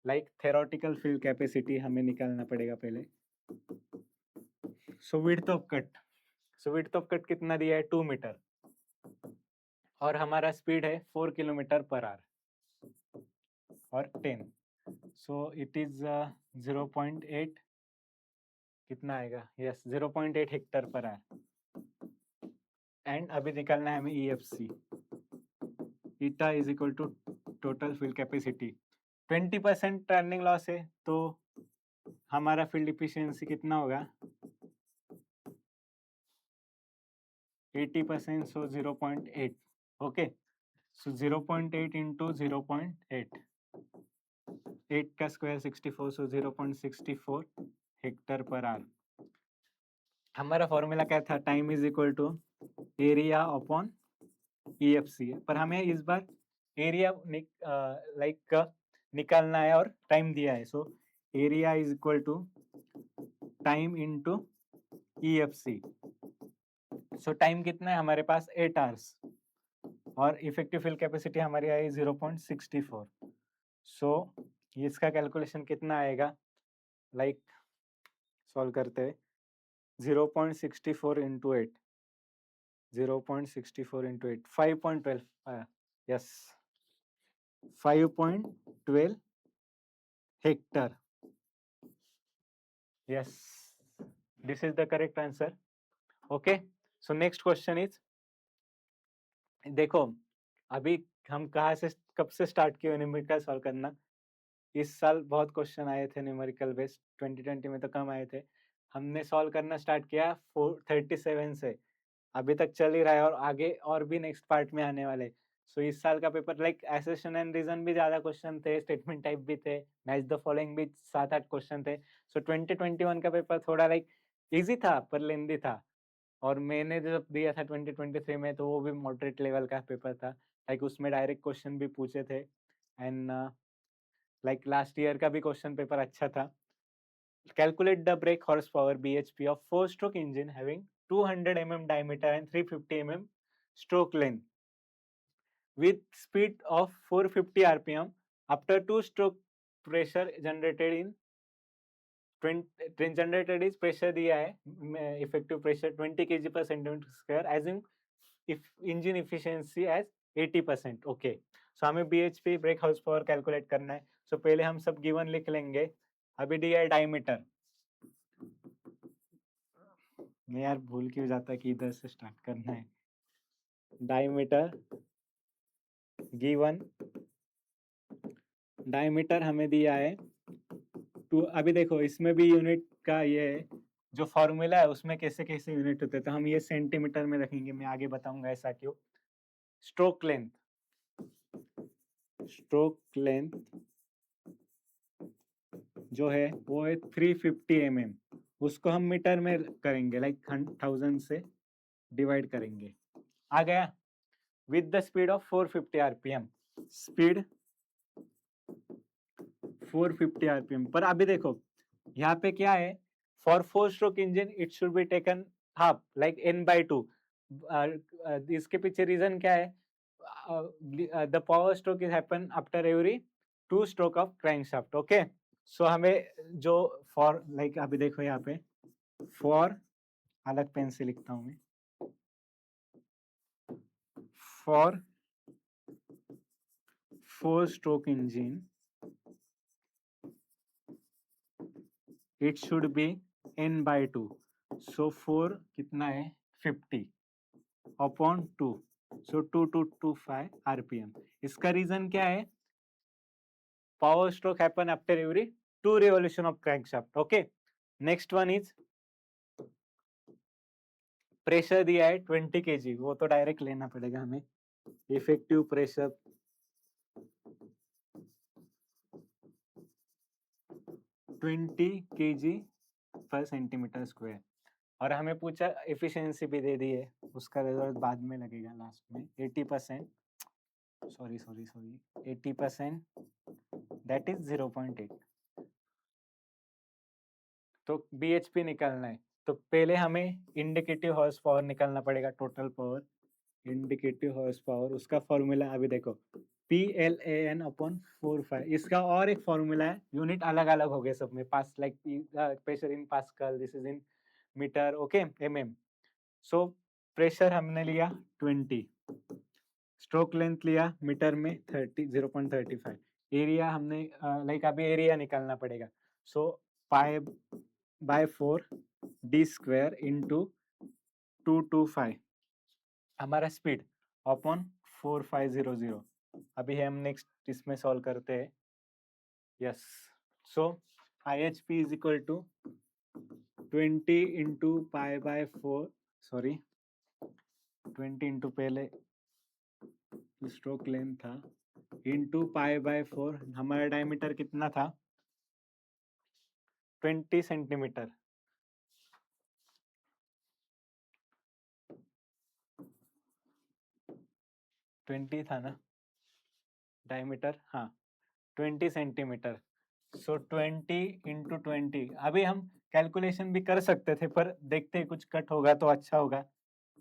लाइक थेरोटिकल फील्ड कैपेसिटी हमें निकालना पड़ेगा पहले। So width of cut, so width of cut कितना दिया है 2 मीटर, और हमारा स्पीड है 4 किलोमीटर पर आवर और 10, सो इट इज 0.8, कितना आएगा, yes 0.8 hectare per hour. And अभी निकालना है हमें EFC, eta is equal to total field capacity. 20% turning loss है, तो हमारा फील्ड इफिशियंसी कितना होगा 80%, सो 0.8। ओके, सो 0.8 इंटू 0.8, 8 का square 64, so 0.64 hectare per hour. हमारा फॉर्मूला क्या था, time is equal to area upon EFC है, पर हमें इस बार एरिया निकालना है और टाइम दिया है, so area is equal to time into EFC। So time कितना है हमारे पास 8 आवर्स और इफेक्टिव फिल कैपेसिटी हमारी आई 0.64। सो इसका कैलकुलेशन कितना आएगा, सॉल्व करते हैं 0.64 into 8, 0.64 into 8 5.12, yes 5.12 Hector, yes, this is the correct answer. Okay, so next question is, देखो अभी हम कहाँ से कब से स्टार्ट किए न्यूमेरिकल सॉल्व करना। इस साल बहुत क्वेश्चन आए थे न्यूमेरिकल बेस्ड, 2020 में तो कम आए थे। हमने सॉल्व करना स्टार्ट किया 37 से, अभी तक चल ही रहा है और आगे और भी नेक्स्ट पार्ट में आने वाले। सो इस साल का पेपर एसेशन एंड रीजन भी ज्यादा क्वेश्चन थे, स्टेटमेंट टाइप भी थे, मैच द फॉलोइंग भी 7-8 क्वेश्चन थे। सो 2021 का पेपर थोड़ा इजी था पर लेंदी था, और मैंने जब दिया था 2023 में तो वो भी मॉडरेट लेवल का पेपर था, उसमें डायरेक्ट क्वेश्चन भी पूछे थे एंड लास्ट ईयर का भी क्वेश्चन पेपर अच्छा था। Calculate the brake horsepower BHP of 4-stroke engine having 200 mm diameter and 350 mm stroke length with speed of 450 rpm after 2-stroke pressure generated in 20 generated is pressure दिया है effective pressure 20 kg per centimeter square as in if engine efficiency as 80%। Okay, so हमें BHP brake horse power calculate करना है। सो पहले हम सब given लिख लेंगे। अभी दिया है डायमीटर, मैं यार भूल क्यों जाता कि इधर से स्टार्ट करना है। डायमीटर गिवन, डायमीटर हमें दिया है टू। अभी देखो इसमें भी यूनिट का ये जो फॉर्मूला है उसमें कैसे कैसे यूनिट होते हैं, तो हम ये सेंटीमीटर में रखेंगे, मैं आगे बताऊंगा ऐसा क्यों। स्ट्रोक लेंथ, स्ट्रोक लेंथ जो है वो है 350 mm, उसको हम मीटर में करेंगे 1000 से डिवाइड करेंगे। आ गया, with the speed of 450 RPM, speed 450 RPM. पर अभी देखो यहाँ पे क्या है, for four stroke engine it should be taken half n/2। इसके पीछे रीजन क्या है, the power stroke is happen after every 2 stroke of crankshaft. Okay, so हमें जो फॉर अभी देखो यहाँ पे फॉर, अलग पेन से लिखता हूँ मैं, for four stroke engine it should be n/2। So 4 कितना है 50 अपॉन 2, सो 2225 आरपीएम। इसका रीजन क्या है, power stroke happen after every 2 revolution of crankshaft. Okay, next one is pressure दिया है 20 kg, वो तो डायरेक्ट लेना पड़ेगा हमें। इफेक्टिव प्रेशर 20 kg पर सेंटीमीटर स्क्वायर, और हमें पूछा एफिशिएंसी भी दे दी है, उसका रिजल्ट बाद में लगेगा लास्ट में। 80%, सॉरी 80%, दैट इज 0.8। तो BHP निकालना है, तो पहले हमें इंडिकेटिव हॉर्स पावर निकालना पड़ेगा, total power, indicative horse power. उसका फॉर्मूला अभी देखो PLAN/4/5। इसका और एक फॉर्मूला है, यूनिट अलग अलग हो गए सब में, पास pressure in pascal, this is in metre, okay mm। So pressure हमने लिया 20, स्ट्रोक लेंथ लिया मीटर में 0.35, एरिया हमने अभी एरिया निकालना पड़ेगा। सो π/4 d² इंटू 225 हमारा स्पीड अपॉन 4500। अभी हम नेक्स्ट इसमें सॉल्व करते हैं। Yes, so IHP is equal to 20 into π/4, sorry 20 into पहले स्ट्रोक लेंथ था इंटू π/4, हमारा डायमीटर कितना था 20 सेंटीमीटर। 20 था ना डायमीटर, हाँ 20 सेंटीमीटर। सो 20 इंटू 20, अभी हम कैलकुलेशन भी कर सकते थे पर देखते हैं कुछ कट होगा तो अच्छा होगा,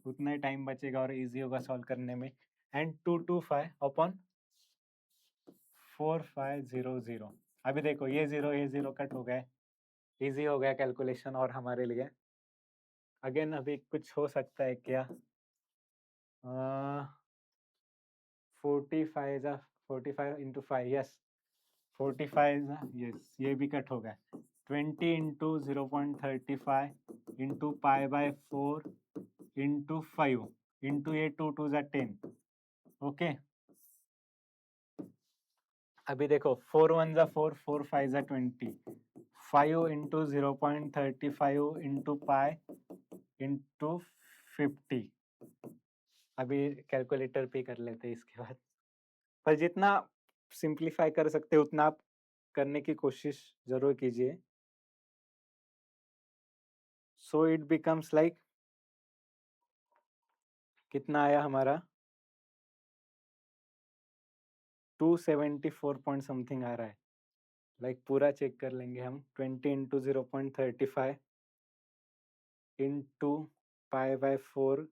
उतना ही टाइम बचेगा और इजी होगा सॉल्व करने में। And 225 upon 4500। अभी देखो ये जीरो कट हो गए, इजी हो गया कैलकुलेशन और हमारे लिए। अगेन अभी कुछ हो सकता है क्या, 45 45 इंटू 5, यस 45 यस, ये भी कट हो गया। 20 into 0.35 into pi by 4 into 5 into ये 2 2 ज़ा 10। ओके, अभी देखो 4 1 ज़ा 4, 4 5 ज़ा 20, 5 इंटू 0.35 इंटू पाई इंटू 50। अभी कैलकुलेटर पे कर लेते हैं इसके बाद, पर जितना सिंप्लीफाई कर सकते हैं उतना आप करने की कोशिश जरूर कीजिए। सो इट बिकम्स लाइक, कितना आया हमारा, 274 पॉइंट समथिंग आ रहा है। लाइक पूरा चेक कर लेंगे हम। 20 into 0.35 into pi by 4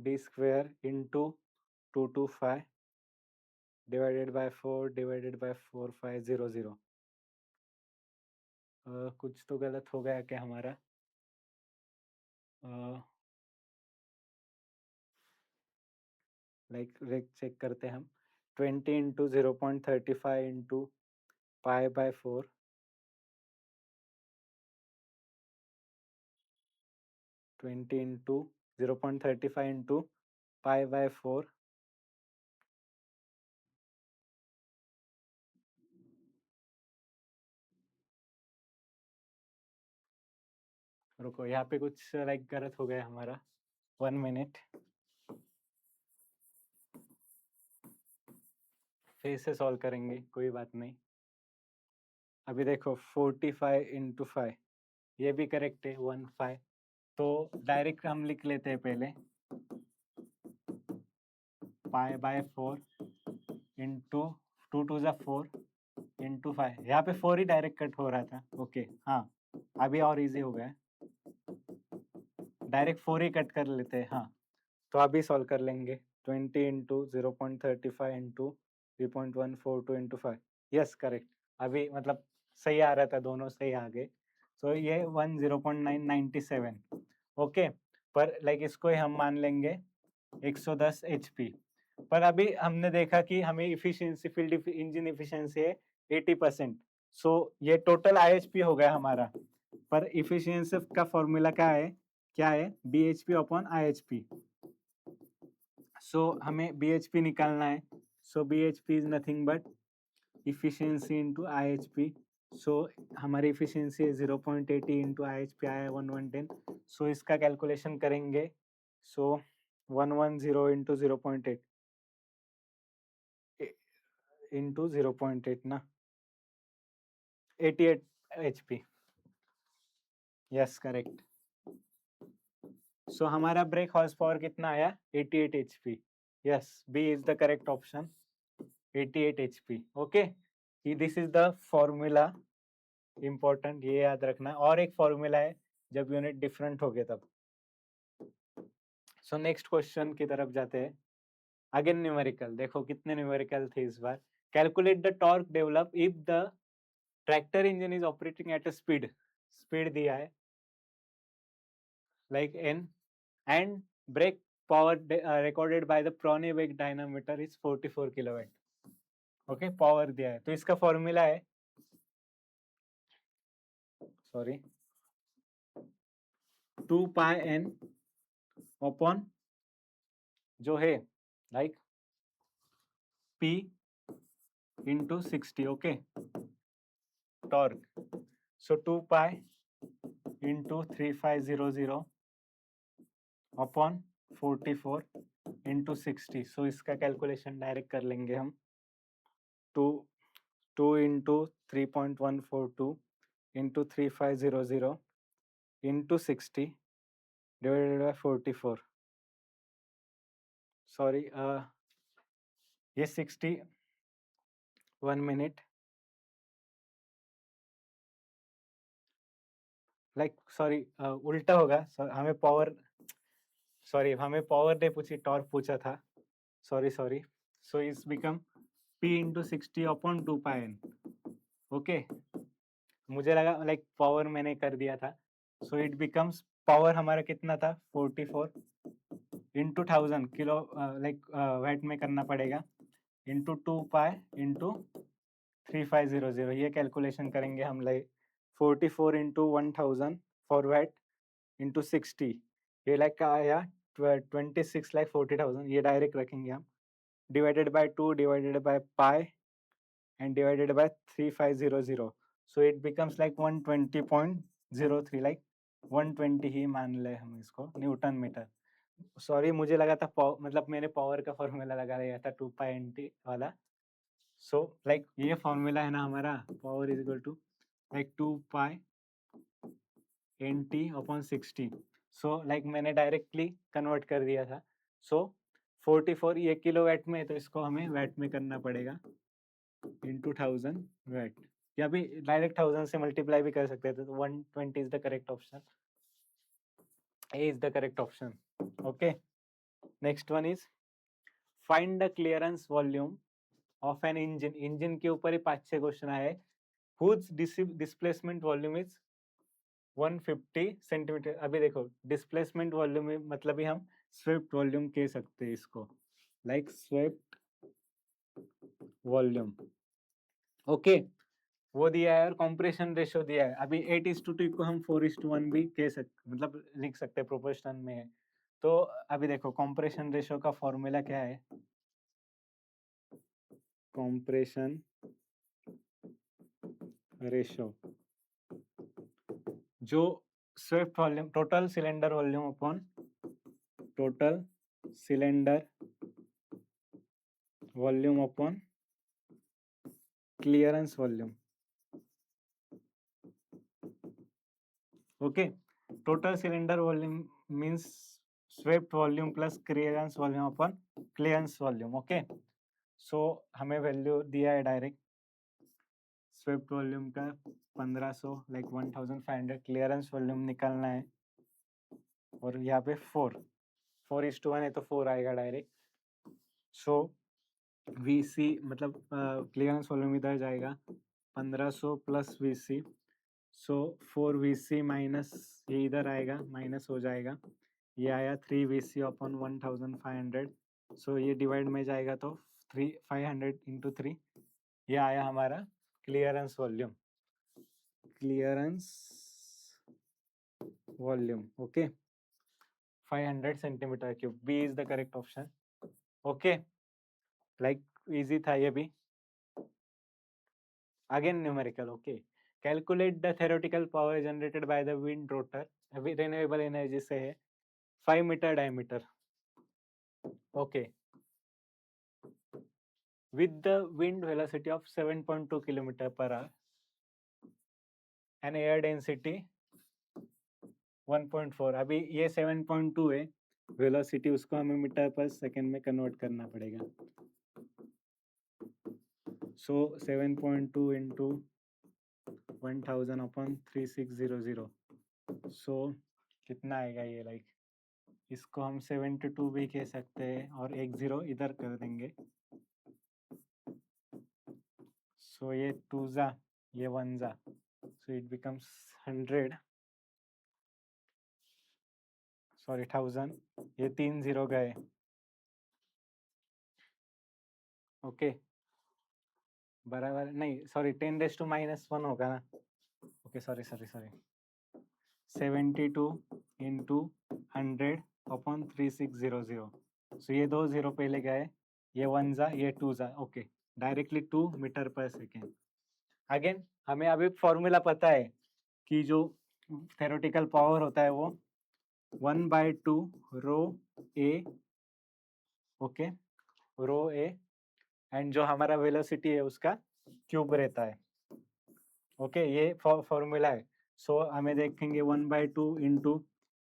D square into 225 divided by 4 divided by 4500। कुछ तो गलत हो गया क्या हमारा, लाइक चेक करते हैं हम। 20 into 0.35 into pi by 4 20 into 0.35 into pi by 4 रुको यहाँ पे कुछ लाइक गलत हो गया हमारा, 1 मिनट, फिर से सॉल्व करेंगे, कोई बात नहीं। अभी देखो 45 इंटू 5, ये भी करेक्ट है 15। तो डायरेक्ट हम लिख लेते हैं पहले, पाई बाय 4 इंटू 2 2 ज़ा 4 इंटू 5, यहाँ पे 4 ही डायरेक्ट कट हो रहा था। ओके हाँ, अभी और इजी हो गया, डायरेक्ट 4 ही कट कर लेते हैं। हाँ, तो अभी सॉल्व कर लेंगे। 20 into 0.35 into 3.142 into 5, yes correct. अभी मतलब सही आ रहा था, दोनों सही आ गए। सो ये 10.997। ओके, पर लाइक इसको ही हम मान लेंगे 110 HP। पर अभी हमने देखा कि हमें इफिशियंसी, फील्ड इंजन इफिशियंसी है 80%। सो ये टोटल IHP हो गया हमारा, पर इफिशियंसी का फॉर्मूला क्या है BHP अपॉन IHP। सो हमें BHP निकालना है। सो BHP is nothing but efficiency into IHP। सो हमारी इफिशियंसी 0.80 इंटू IHP आया 1110। सो इसका कैलकुलेशन करेंगे। सो 110 इंटू 0.8 इंटू 0.8 ना, 88 HP, यस करेक्ट। सो हमारा ब्रेक हॉर्स पावर कितना आया, 88 HP। Yes, B is the correct option, 88 HP। Okay, this is the formula, important, ये याद रखना। और एक फॉर्मूला है जब यूनिट डिफरेंट हो गए तब। सो नेक्स्ट क्वेश्चन की तरफ जाते हैं। अगेन न्यूमेरिकल, देखो कितने न्यूमेरिकल थे इस बार। Calculate the torque develop if the tractor engine is operating at a speed, speed दिया है like n, and brake power recorded by the Proneweg dynamometer is 44 kilowatt. Okay, power दिया है, तो इसका फॉर्मूला है, सॉरी, 2 पाई n अपॉन जो है like P into 60। Okay, torque, so 2 pi into 3500 upon 44 into 60। सो इसका कैलकुलेशन डायरेक्ट कर लेंगे हम। 2 into 3.142 into 3500 into 60 divided by 44, sorry ये 60, 1 मिनट, लाइक सॉरी उल्टा होगा, हमें पावर, सॉरी हमें पावर ने पूछी, टॉर्क पूछा था, sorry sorry. So it's become P into 60 upon 2πn। Okay, मुझे लगा लाइक पावर मैंने कर दिया था। सो इट बिकम्स, पावर हमारा कितना था 44 इंटू 1000 किलो, लाइक वैट में करना पड़ेगा, इंटू 2π इंटू 3500, ये कैलकुलेशन करेंगे हम, like 44 into 1000 for watt into 60, ये लाइक का आया 26,40,000, ये डायरेक्ट रखेंगे हम, divided by 2 divided by pi and divided by 3500, so it becomes like 120.03, like 120 ही मान ले हम इसको, न्यूटन मीटर। सॉरी मुझे लगा था मतलब मैंने पावर का फॉर्मूला लगा लिया था 2π वाला। सो लाइक ये फॉर्मूला है ना हमारा, power is equal to like 2π upon 60। So like मैंने डायरेक्टली कन्वर्ट कर दिया था। सो 44 ये किलो वैट में है, तो इसको हमें वैट में करना पड़ेगा, इंटू 1000 वैट, या भी डायरेक्ट 1000 से मल्टीप्लाई भी कर सकते थे, तो 120 is the correct option, A is the correct option. Okay, next one is find the clearance volume of an engine. Engine के ऊपर ही 5-6 क्वेश्चन आए, whose displacement volume is 150 centimetre. अभी देखो डिस्प्लेसमेंट वॉल्यूम में मतलब ही हम स्वेप्ट वॉल्यूम कह सकते हैं इसको, लाइक स्वेप्ट वॉल्यूम। ओके, वो दिया है और कंप्रेशन रेशियो दिया है। अभी 8:2 को हम 4:1 भी कह सकते, मतलब लिख सकते हैं, प्रोपोर्शन में है। तो अभी देखो कंप्रेशन रेशियो का फॉर्मूला क्या है, कंप्रेशन रेशियो जो swept volume, total cylinder volume upon total cylinder volume upon clearance volume. Okay, total cylinder volume means swept volume plus clearance volume upon clearance volume. Okay, so हमें value दिया है direct, swept volume का 1500 like 1500, clearance volume निकालना है, और यहाँ पे 4:1 है तो 4 आएगा डायरेक्ट। सो VC मतलब क्लियरेंस वॉल्यूम इधर जाएगा 1500 प्लस VC, सो 4VC माइनस ये इधर आएगा, माइनस हो जाएगा, ये आया 3VC अपॉन 1500, सो ये डिवाइड में जाएगा तो 500 इंटू 3, ये आया हमारा clearance volume, clearance volume. Okay, 500 centimetre cube, B is the correct option. Okay, like easy था ये भी। Again numerical. Okay, calculate the theoretical power generated by the wind rotor, अभी रिन्यूएबल एनर्जी से है, 5 metre diameter. Okay, with the wind velocity of 7.2 kilometre per hour and air density 1.4, अभी ये 7.2 है velocity, उसको हमें मीटर पर सेकेंड में कन्वर्ट करना पड़ेगा। सो 7.2 इंटू 1000 अपॉन 3600, सो कितना आएगा ये, लाइक इसको हम 72 भी कह सकते हैं, और एक 0 इधर कर देंगे, सो ये 2 जा, ये 1 जा, सो इट बिकम्स 100, सॉरी 1000, ये 3 0 गए। ओके, बराबर नहीं, सॉरी 10⁻⁻1 होगा ना। ओके, सॉरी 72 इंटू 100 अपॉन 3600, सो ये 2 0 पहले गए, ये 1 जा, ये 2 जा। ओके, डायरेक्टली 2 मीटर पर सेकेंड। अगेन हमें अभी फॉर्मूला पता है कि जो थेरोटिकल पावर होता है वो 1/2 रो ए, ओके, रो ए, एंड जो हमारा वेलोसिटी है उसका क्यूब रहता है। ओके, ये फॉर्मूला है। सो हमें देखेंगे 1/2 इंटू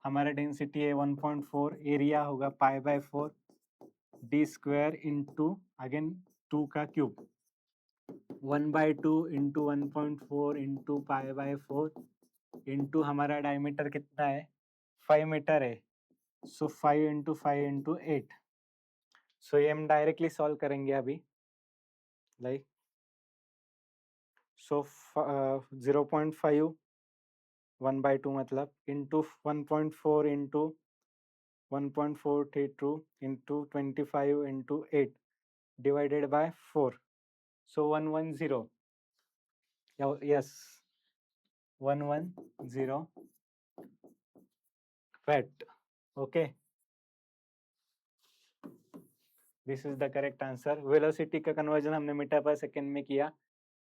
हमारा डेंसिटी है 1.4, एरिया होगा π/4 d स्क्वायर इंटू अगेन 2 का क्यूब 1/2 इंटू 1.4 इंटू π/4 इंटू हमारा डायमीटर कितना है 5 मीटर है, सो 5 इंटू 5 इंटू 8. सो ये हम डायरेक्टली सॉल्व करेंगे अभी, लाइक सो 0.5 1/2 मतलब into 1.4 into 1.432 into 25 into 8 divided by 4. So 110. Yes, 110 watt. Okay. This is the correct answer. Velocity का conversion हमने मीटर पर सेकेंड में किया.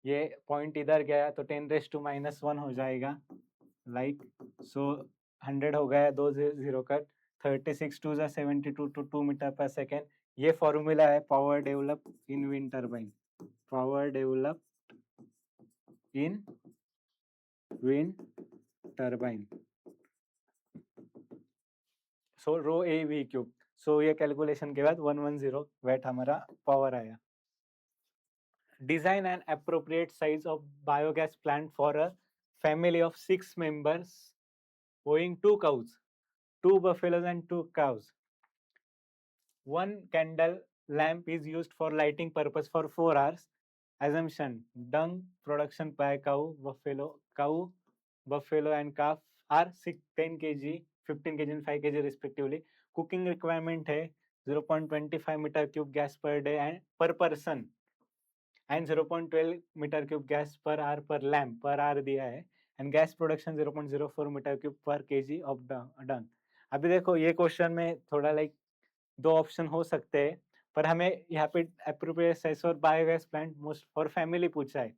ये पॉइंट इधर गया तो 10⁻⁻1 हो जाएगा. लाइक सो 100 हो गया, 2 0 कट 36 2 72 टू 2 मीटर पर सेकेंड. ये फॉर्मूला है power develop in wind turbine. Power develop in wind turbine. So rho A V cube. So ये कैलकुलेशन के बाद 110 वैट हमारा पावर आया. Design an appropriate size of biogas plant for a family of 6 members owing 2 cows, 2 buffaloes and 2 cows. One candle lamp is used for lighting purpose for 4 hours. Assumption: dung production by cow, buffalo and calf are 10 kg, 15 kg and 5 kg respectively. Cooking requirement है 0.25 meter cube gas per day and per person and 0.12 meter cube gas per hour per lamp per hour दिया है and gas production 0.04 meter cube per kg of dung. अभी देखो ये question में थोड़ा like दो option हो सकते हैं, पर हमें यहाँ पे एप्रोप्रिएट साइज और biogas plant most for family पूछा है.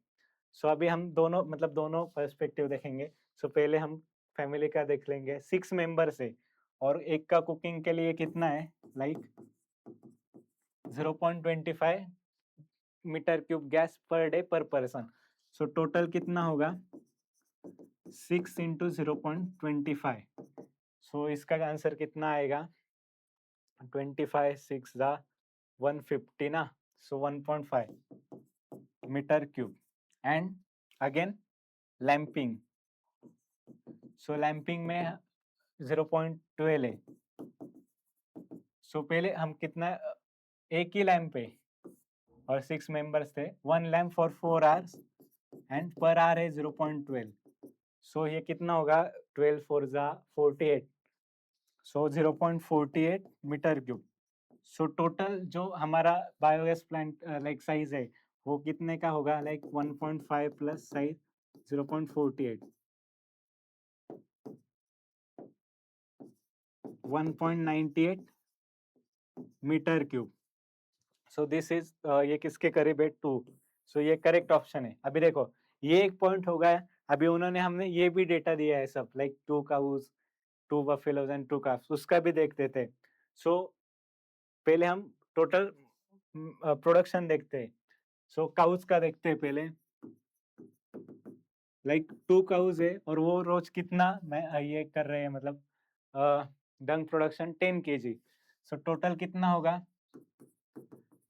सो अभी हम दोनों मतलब दोनों पर्सपेक्टिव देखेंगे. सो पहले हम फैमिली का देख लेंगे. 6 मेंबर्स है और एक का कुकिंग के लिए कितना है like 0.25 metre cube gas per day per person. So total कितना होगा 6 इंटू 0.25. सो इसका आंसर कितना आएगा 25 6 जा 150 ना. So 1.5 metre cube. And again lamping. So lamping में 0.12 है. सो पहले हम कितना एक ही लैंप है और 6 मेंबर्स थे. 1 lamp for 4 hours and per hour है 0.12. सो ये कितना होगा 12 4 जा 48. सो 0.48 मीटर क्यूब. सो टोटल जो हमारा बायोगैस प्लांट लाइक साइज है वो कितने का होगा like 1.5 plus size 0.48 1.98 metre cube. So this is ये किसके करीब है 2. सो ये करेक्ट ऑप्शन है. अभी देखो ये एक पॉइंट हो गया. अभी उन्होंने हमने ये भी डेटा दिया है सब like 2 cows 2 buffaloes and 2 calves. उसका भी देखते थे. सो पहले हम टोटल प्रोडक्शन देखते हैं. सो काउज का देखते हैं पहले. लाइक 2 काउज है और वो रोज कितना ये कर रहे हैं मतलब डंग प्रोडक्शन 10 kg. सो टोटल कितना होगा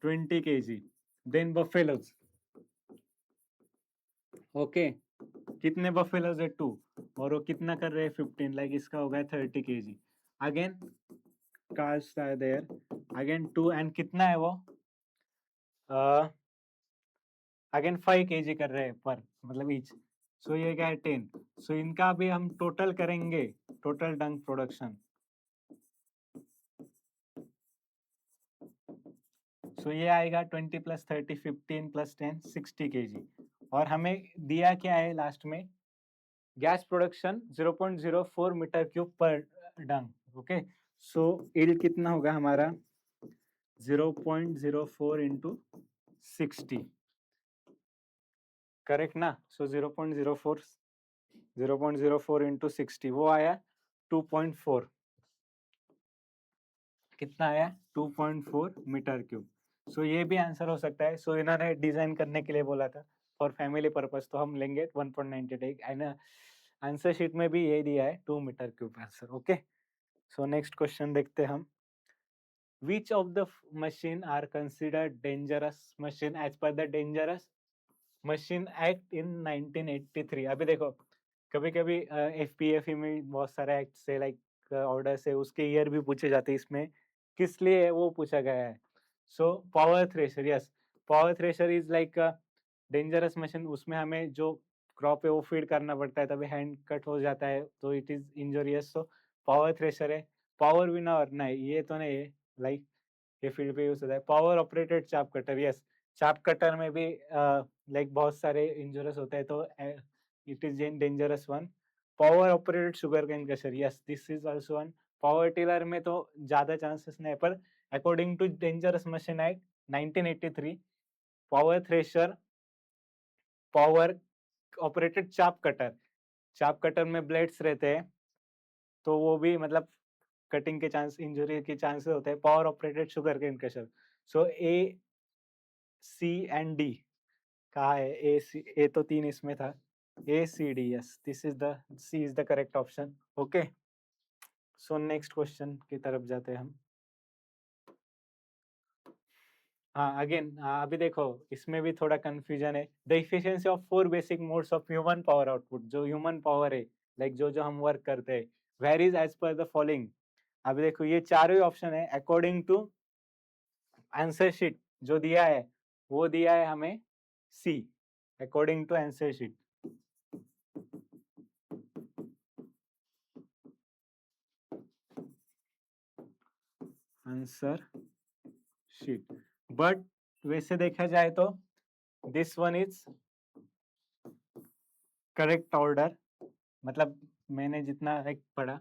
20 kg. देन बफेलोज ओके कितने बफेलोज है 2 और वो कितना कर रहे हैं 15 लाइक इसका होगा 30 kg. Again cast are there again 2 and कितना है वो अगेन 5 kg कर रहे हैं पर मतलब ईच. सो ये क्या है 10. सो इनका भी हम टोटल करेंगे टोटल डंग प्रोडक्शन. सो ये आएगा 20 प्लस 30 15 प्लस 10 60 kg. और हमें दिया क्या है लास्ट में गैस प्रोडक्शन 0.04 मीटर क्यूब पर डंग. ओके सो यील्ड कितना होगा हमारा 0.04 इंटू 60 करेक्ट ना. सो 0.04 इंटू 60 वो आया 2.4. कितना आया 2.4 मीटर क्यूब. सो ये भी आंसर हो सकता है. सो इन्होंने डिजाइन करने के लिए बोला था फॉर फैमिली पर्पस तो हम लेंगे 1.98 एंड आंसर शीट में भी ये दिया है 2 metre cube answer. Okay so next question देखते हैं हम. Which of the machine are considered dangerous machine as per the Dangerous Machine Act in 1983? अभी देखो, कभी कभी FPFE में बहुत सारे एक्ट से लाइक ऑर्डर से उसके ईयर भी पूछे जाते हैं. इसमें किस लिए वो पूछा गया है? So power thresher, yes. Power thresher is like dangerous machine. उसमें हमें जो क्रॉप है वो फीड करना पड़ता है, तभी हैंड कट हो जाता है, तो it is injurious. So power thresher है. पावर विनर नहीं, ये तो नहीं है. लाइक ये फील्ड पे यूज होता है. Power operated chaff cutter, yes. Chaff cutter में भी लाइक बहुत सारे इंजurious होते हैं, तो it is dangerous one. Power operated sugar cane crusher, yes, this is also one. Power tiller में तो ज्यादा चांसेस नहीं है, पर according to dangerous machine act 1983, power thresher, power operated chaff cutter, chaff cutter में ब्लेड्स रहते हैं, तो वो भी मतलब कटिंग के चांस, इंजरी के चांसेस होते हैं. Power operated sugar cane crusher. So A, C and D कहा है? ए सी, ए तो 3 इसमें था. A C D, yes, this is the, C is the correct option. Okay, so next question की तरफ जाते हैं हम. हाँ, अगेन अभी देखो, इसमें भी थोड़ा कंफ्यूजन है. The efficiency of 4 basic modes of human power output, जो ह्यूमन पावर है, लाइक जो हम वर्क करते हैं, varies as per the following. अभी देखो, ये चारों ही ऑप्शन है अकॉर्डिंग टू आंसर शीट. जो दिया है वो दिया है हमें C, according to answer sheet. Answer sheet. But वैसे देखा जाए तो this one is correct order. मतलब मैंने जितना लाइक पढ़ा,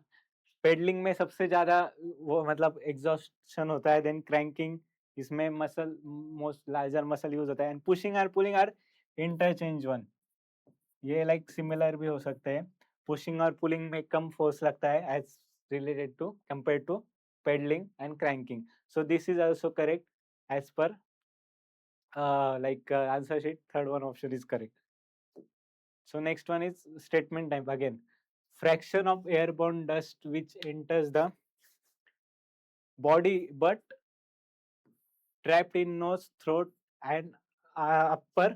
पेडलिंग में सबसे ज्यादा वो मतलब एग्जॉस्शन होता है, देन क्रैंकिंग, इसमें muscle, most larger muscle use होता है, एंड पुशिंग और पुलिंग आर इंटरचेंज वन. ये लाइक सिमिलर भी हो सकते हैं. पुशिंग और पुलिंग में कम फोर्स लगता है as related to compare to pedalling and cranking. So this is also correct as per answer sheet. Third one option is correct. So next one is statement type again. Fraction of airborne dust which enters the body but trapped in nose, throat and upper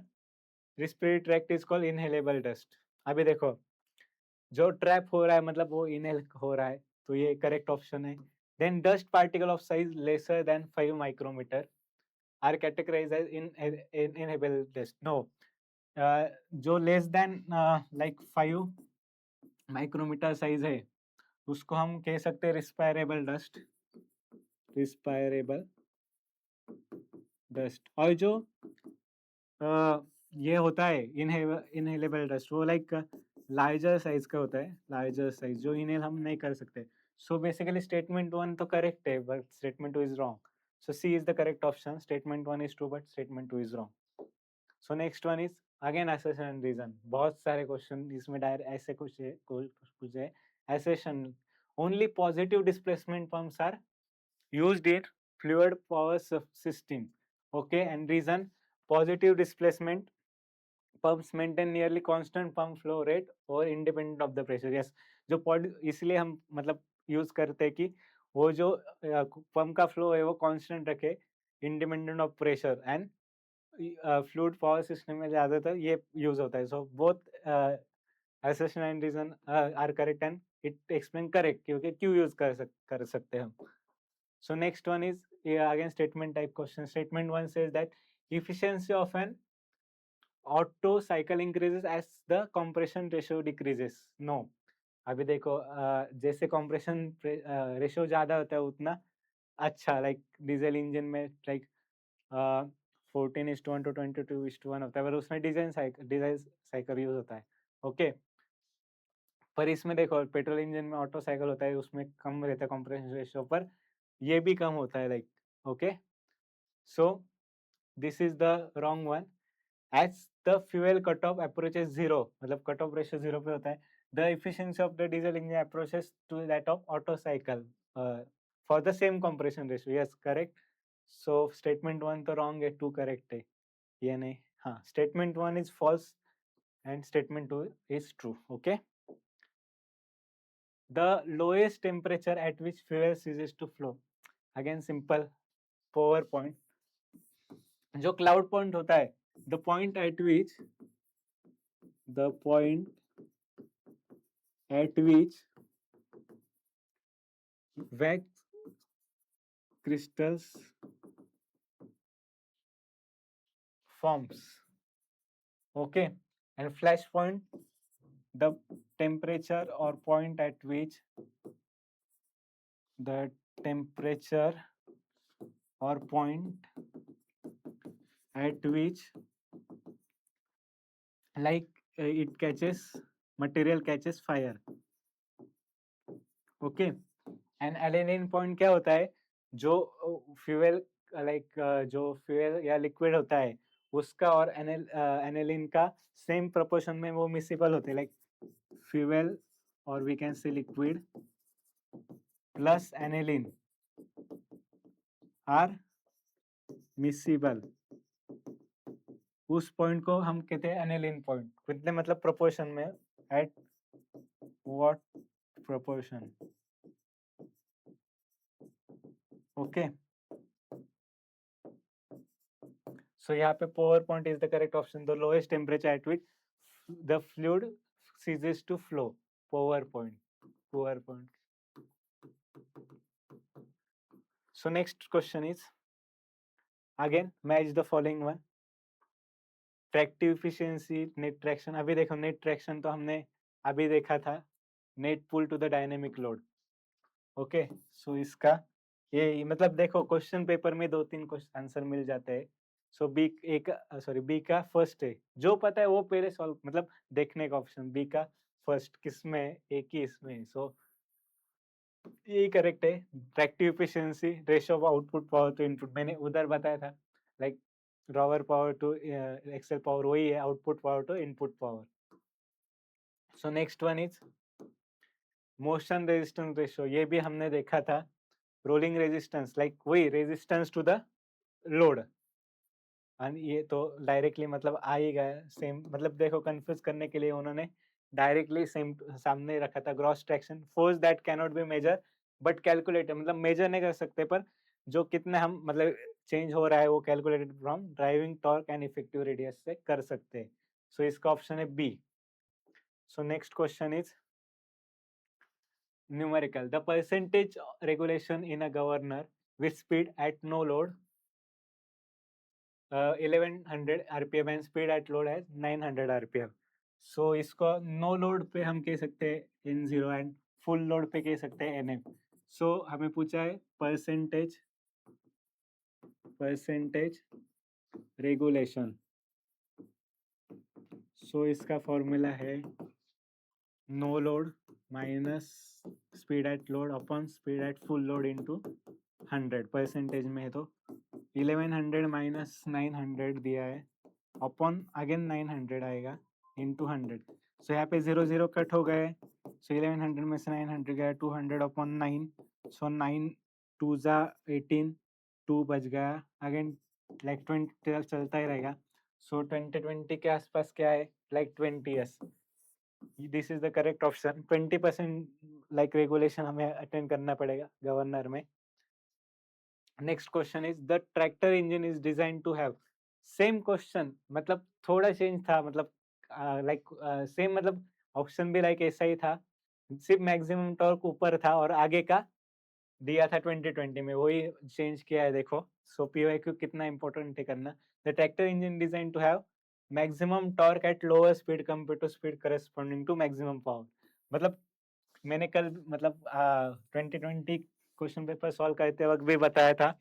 respiratory tract is called inhalable dust. अभी देखो, जो trap हो रहा है मतलब वो inhale हो रहा है, तो ये करेक्ट ऑप्शन है. Then dust particle of size lesser than 5 micrometer are categorized as inhalable dust. No, जो less than like 5 micrometre size है, उसको हम कह सकते हैं रिस्पायरेबल डस्ट. रिस्पायरेबल डस्ट. और जो ये होता है इनहेलेबल डस्ट, वो लाइक लार्जर साइज का होता है. लार्जर साइज जो इनहेल हम नहीं कर सकते. सो बेसिकली स्टेटमेंट 1 तो करेक्ट है, but statement 2 is wrong. So C is the correct option. Statement 1 is true but statement 2 is wrong. So next one is again assertion and reason. बहुत सारे question इसमें direct ऐसे कुछ है. assertion, only positive displacement pumps are used in fluid power system. Okay, and reason, positive displacement pumps maintain nearly constant pump flow rate or independent of the pressure. Yes, जो इसलिए हम मतलब use करते हैं कि वो जो पंप का फ्लो है वो कांस्टेंट रखे, independent of pressure. And fluid power system में ज्यादातर ये यूज होता है. So both assertion and reason are correct and it explain correct क्योंकि क्यों यूज कर सकते हैं हम. So next one is again statement type question. Statement 1 says that efficiency of an auto cycle increases as the compression ratio decreases. No. अभी देखो जैसे compression ratio ज्यादा होता है उतना अच्छा, लाइक डीजल इंजन में लाइक 14:1 to 22:1 होता है, पर उसमें डिजाइन साइकिल यूज होता है. ओके, पर इसमें देखो पेट्रोल इंजन में ऑटो साइकिल होता है, उसमें कम रहता है कंप्रेशन रेशियो, पर ये भी कम होता है like. Okay, so this is the wrong one. As the fuel cut off approaches zero, मतलब कट ऑफ रेशियो जीरो पे होता है, the efficiency of the diesel engine approaches to that of auto cycle for the same compression ratio. Yes, correct. So statement 1 तो wrong है, 2 correct है. ये नहीं, हाँ, statement 1 is false and statement 2 is true. Okay, The lowest temperature at which fuel ceases to flow. Again simple power point. जो cloud point होता है, the point at which wax crystals forms. Okay, and flash point, the temperature or point at which the temperature or point at which like it catches material catches fire. Okay, and alanine point क्या होता है, जो fuel like जो fuel या liquid होता है उसका और एनेलिन का सेम प्रोपोर्शन में वो मिसिबल होते हैं, लाइक फ्यूल और we can say liquid plus aniline are miscible. उस पॉइंट को हम कहते हैं एनेलिन पॉइंट. कितने मतलब प्रोपोर्शन में, at what proportion. Okay, so यहाँ पे power point is the correct option. The lowest temperature at which the fluid ceases to flow. Power point. So next question is again match the following one. Tractive efficiency, net traction. अभी देखो net traction तो हमने अभी देखा था, net pull to the dynamic load. Okay, so इसका ये मतलब देखो क्वेश्चन पेपर में 2-3 क्वेश्चन आंसर मिल जाते हैं. सो बी एक सॉरी बी का फर्स्ट है, जो पता है वो पहले सॉल्व मतलब देखने का ऑप्शन. बी का फर्स्ट किसमें, एक ही इसमें. सो यही करेक्ट है. Tractive efficiency ratio of output power to input, मैंने उधर बताया था, like drawbar power to axle power वही है, output power to input power. So next one is motion resistance ratio. ये भी हमने देखा था, रोलिंग रेजिस्टेंस लाइक वही resistance to the load. And ये तो डायरेक्टली मतलब आ ही गया सेम. मतलब देखो कंफ्यूज करने के लिए उन्होंने डायरेक्टली सेम सामने रखा था. Gross traction force that cannot be measure but calculated, मतलब मेजर नहीं कर सकते पर जो कितने हम मतलब चेंज हो रहा है वो calculated from driving torque and effective radius से कर सकते हैं. सो इसका ऑप्शन है B. So next question is numerical. The percentage regulation in a governor with speed at no load 1100 rpm and speed at load as 900 rpm. So इसको no load पे हम कह सकते हैं n0 एंड फुल लोड पे कह सकते हैं nm. सो हमें पूछा है परसेंटेज रेगुलेशन. सो इसका फॉर्मूला है no load minus speed at load upon speed at full load into 100. Percentage में है तो 1100 माइनस 900 दिया है अपॉन अगेन 900 आएगा इंटू 100. सो यहाँ पे 0 कट हो गए. सो 1100 में से 900 गया, 200 अपॉन 9. सो 9 2 जा 18, 2 बच गया. अगेन लाइक 20 चलता ही रहेगा. सो 2020 के आसपास क्या है, like 20 years. This is the correct option. 20% like regulation हमें अटेंड करना पड़ेगा गवर्नर में. Next question is the tractor engine is design to have. Same question मतलब थोड़ा चेंज था, मतलब लाइक सेम मतलब ऑप्शन भी लाइक ऐसा ही था, सिर्फ मैक्सिमम टॉर्क ऊपर था और आगे का दिया था 2020 में, वही चेंज किया है देखो. सो पीवाईक्यू कितना इंपॉर्टेंट है करना. The tractor engine design to have maximum torque at lower speed compare to speed corresponding to maximum power. मतलब मैंने कल मतलब 2020 क्वेश्चन पेपर सॉल्व करते वक्त भी बताया था,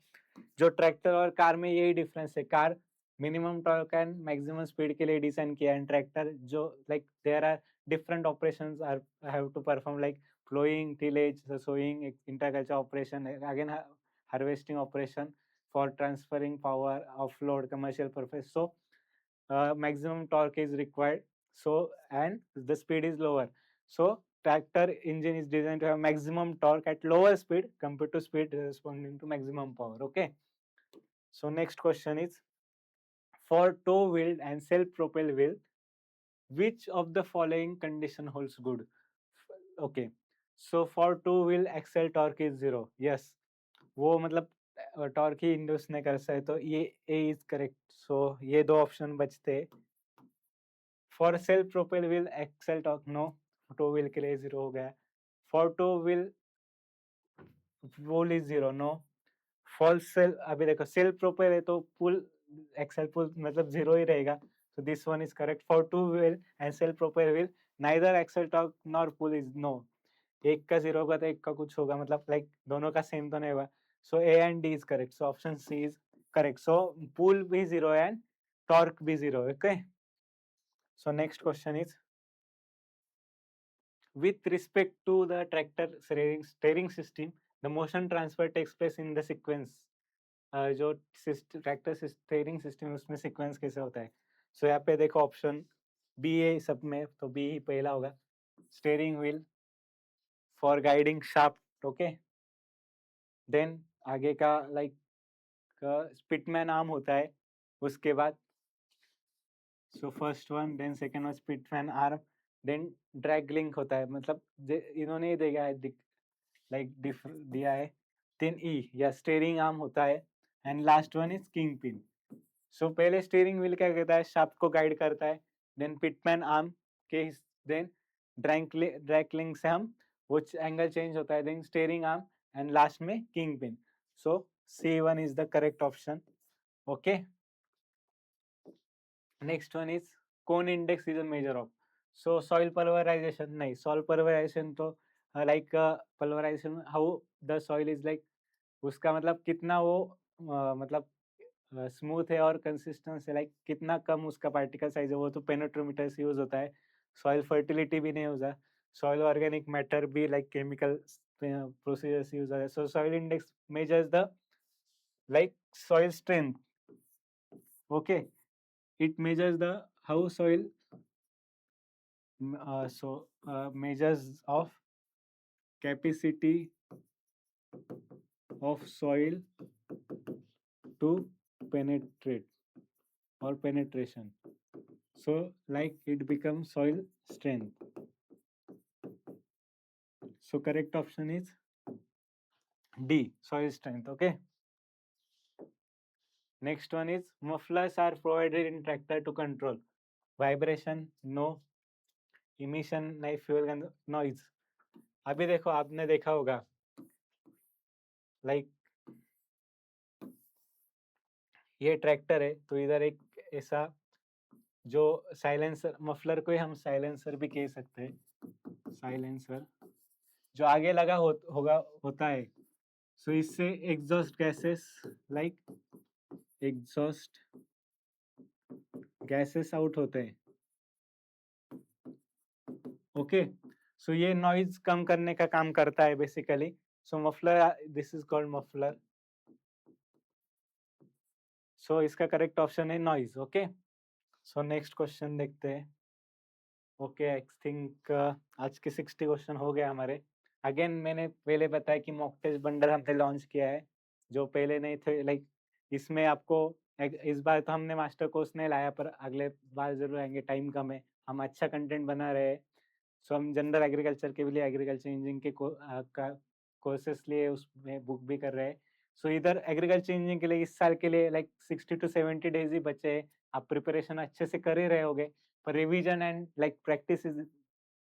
जो ट्रैक्टर और कार में यही डिफरेंस है. Car minimum torque and maximum speed के लिए डिजाइन किया है. ट्रैक्टर जो like there are different operations are have to perform like ploughing, tillage, sowing, interculture operation, again harvesting operation for transferring power of load commercial purpose. So maximum torque is required, so and the speed is lower. So tractor engine is designed to have maximum torque at lower speed compared to speed corresponding to maximum power. Okay, so next question is for tow wheel and self propelled wheel which of the following condition holds good. Okay, so for two wheel axle torque is 0. Yes, वो मतलब torque ही induce नहीं कर सकते, तो ये ए is correct. सो ये दो option बचते. For self propel wheel axle torque no, two wheel के लिए 0 हो गया. For two wheel pull is 0 no. For sell, अभी देखो सेल्फ प्रोपेल है तो पुल, एक्सेल पुल मतलब 0 ही रहेगा. So this one is correct. For two wheel and self propelled wheel, neither axle torque nor pull is no. एक का 0 होगा तो एक का कुछ होगा, मतलब लाइक दोनों का सेम तो नहीं होगा. So A and D is correct. So option C is correct. So pull भी 0 एंड टॉर्क भी 0. Okay. So next question is, with respect to the tractor steering system, the motion transfer takes place in the sequence. जो tractor steering system है उसमें sequence कैसे होता है. सो यहाँ पे देखो ऑप्शन बी है सब में, तो बी ही पहला होगा. Steering wheel for guiding shaft. Okay. Then आगे का लाइक स्पिटमैन आर्म होता है. उसके बाद so first one, then second one pitman arm, then drag link होता है. मतलब इन्होंने ही देखा है, लाइक दिया है. देन ई या स्टीयरिंग आर्म होता है. And last one is king pin. So पहले स्टीयरिंग व्हील क्या करता है, शाफ्ट को गाइड करता है. देन पिटमैन आर्म के, देन ड्रैग लिंक से हम वो एंगल चेंज होता है. Then steering arm and last में king pin. So C1 is the correct option. Okay. Next one is cone index is a measure of. So soil pulverisation नहीं, soil pulverisation तो like pulverisation how the soil is like, उसका मतलब कितना वो मतलब smooth है और consistence है, लाइक कितना कम उसका पार्टिकल साइज है, वो तो पेनेट्रोमीटर से यूज होता है. सॉइल फर्टिलिटी भी नहीं होता. सॉइल ऑर्गेनिक मैटर भी लाइक केमिकल प्रोसीजर से यूज होता है. सो soil index measures the like soil strength. Okay. It measures the how soil measures of capacity of soil to penetrate or penetration. So like it becomes soil strength. So correct option is D, soil strength. Okay. Next one is mufflers are provided in tractor to control vibration. No. Emission नहीं, fuel and noise. अभी देखो आपने देखा होगा like ये tractor है तो इधर एक ऐसा जो साइलेंसर, मफलर को ही हम साइलेंसर भी कह सकते हैं. साइलेंसर जो आगे लगा होता है. सो इससे exhaust gases like exhaust gases out होते हैं. ओके. सो ये नॉइज कम करने का काम करता है basically. So muffler, this is called muffler. So इसका करेक्ट ऑप्शन है noise. Okay. So next question देखते हैं. ओके, आई थिंक आज के 60 क्वेश्चन हो गए हमारे. अगेन मैंने पहले बताया कि मॉक टेस्ट बंडल हमने लॉन्च किया है, जो पहले नहीं थे. लाइक इसमें आपको इस बार तो हमने मास्टर कोर्स नहीं लाया, पर अगले बार जरूर आएंगे. टाइम कम है, हम अच्छा कंटेंट बना रहे हैं. सो हम जनरल एग्रीकल्चर के लिए एग्रीकल्चर इंजीनियरिंग के कोर्सेस लिए उसमें बुक भी कर रहे हैं. सो इधर एग्रीकल्चर इंजीनियरिंग के लिए इस साल के लिए लाइक 60 to 70 डेज ही बचे हैं. आप प्रिपरेशन अच्छे से कर ही रहे होगे, पर revision and like practice is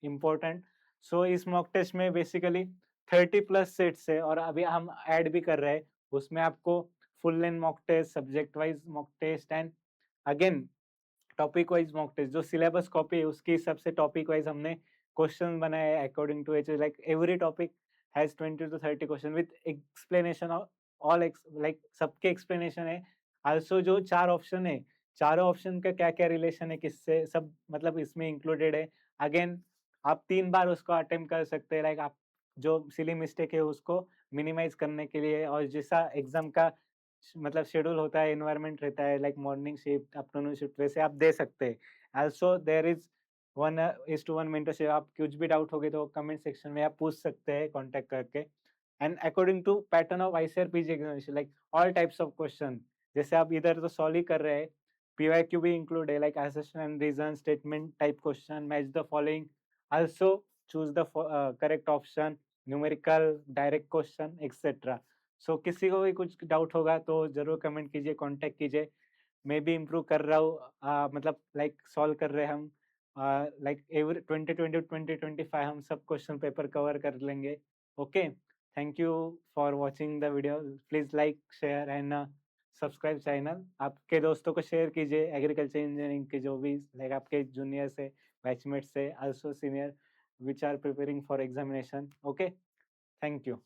important. So इस मॉक टेस्ट में बेसिकली 30 प्लस सेट्स है, और अभी हम ऐड भी कर रहे हैं. उसमें आपको full length mock test, subject wise mock test and again topic wise mock test. जो सिलेबस कॉपी है उसके हिसाब से टॉपिक वाइज हमने क्वेश्चन बनाए according to H. Like every topic has 20 to 30 question with explanation of all, like सबके explanation है. Also जो 4 ऑप्शन है, चारों ऑप्शन का क्या क्या रिलेशन है किससे, सब मतलब इसमें इंक्लूडेड है. अगेन आप 3 बार उसको अटेम्प्ट कर सकते हैं. लाइक आप जो सिली मिस्टेक है उसको मिनिमाइज करने के लिए, और जैसा एग्जाम का मतलब शेड्यूल होता है, एनवायरनमेंट रहता है, like morning shift, afternoon shift, वैसे आप दे सकते हैं. Also there is 1:1 mentorship. आप कुछ भी डाउट होगे तो कमेंट सेक्शन में आप पूछ सकते हैं कांटेक्ट करके. And according to pattern of ICR PG examination, like all types of question, जैसे आप इधर तो सॉल्व ही कर रहे हैं, पीवाईक्यू भी इंक्लूड है, like assertion and reason, statement type question, match the following. Also choose the correct option, numerical, direct question, etc. सो किसी को भी कुछ डाउट होगा तो जरूर कमेंट कीजिए, कांटेक्ट कीजिए। मैं भी इम्प्रूव कर रहा हूँ, मतलब लाइक सॉल्व कर रहे हैं हम, लाइक एवरी 2020-2025 हम सब क्वेश्चन पेपर कवर कर लेंगे। Okay, thank you for watching the video. Please like, share and subscribe channel. आपके दोस्तों को शेयर कीजिए एग्रीकल्चर इंजीनियरिंग के जो भी लाइक आपके जूनियर से, बैचमेट से, also senior which are preparing for examination. Okay, thank you.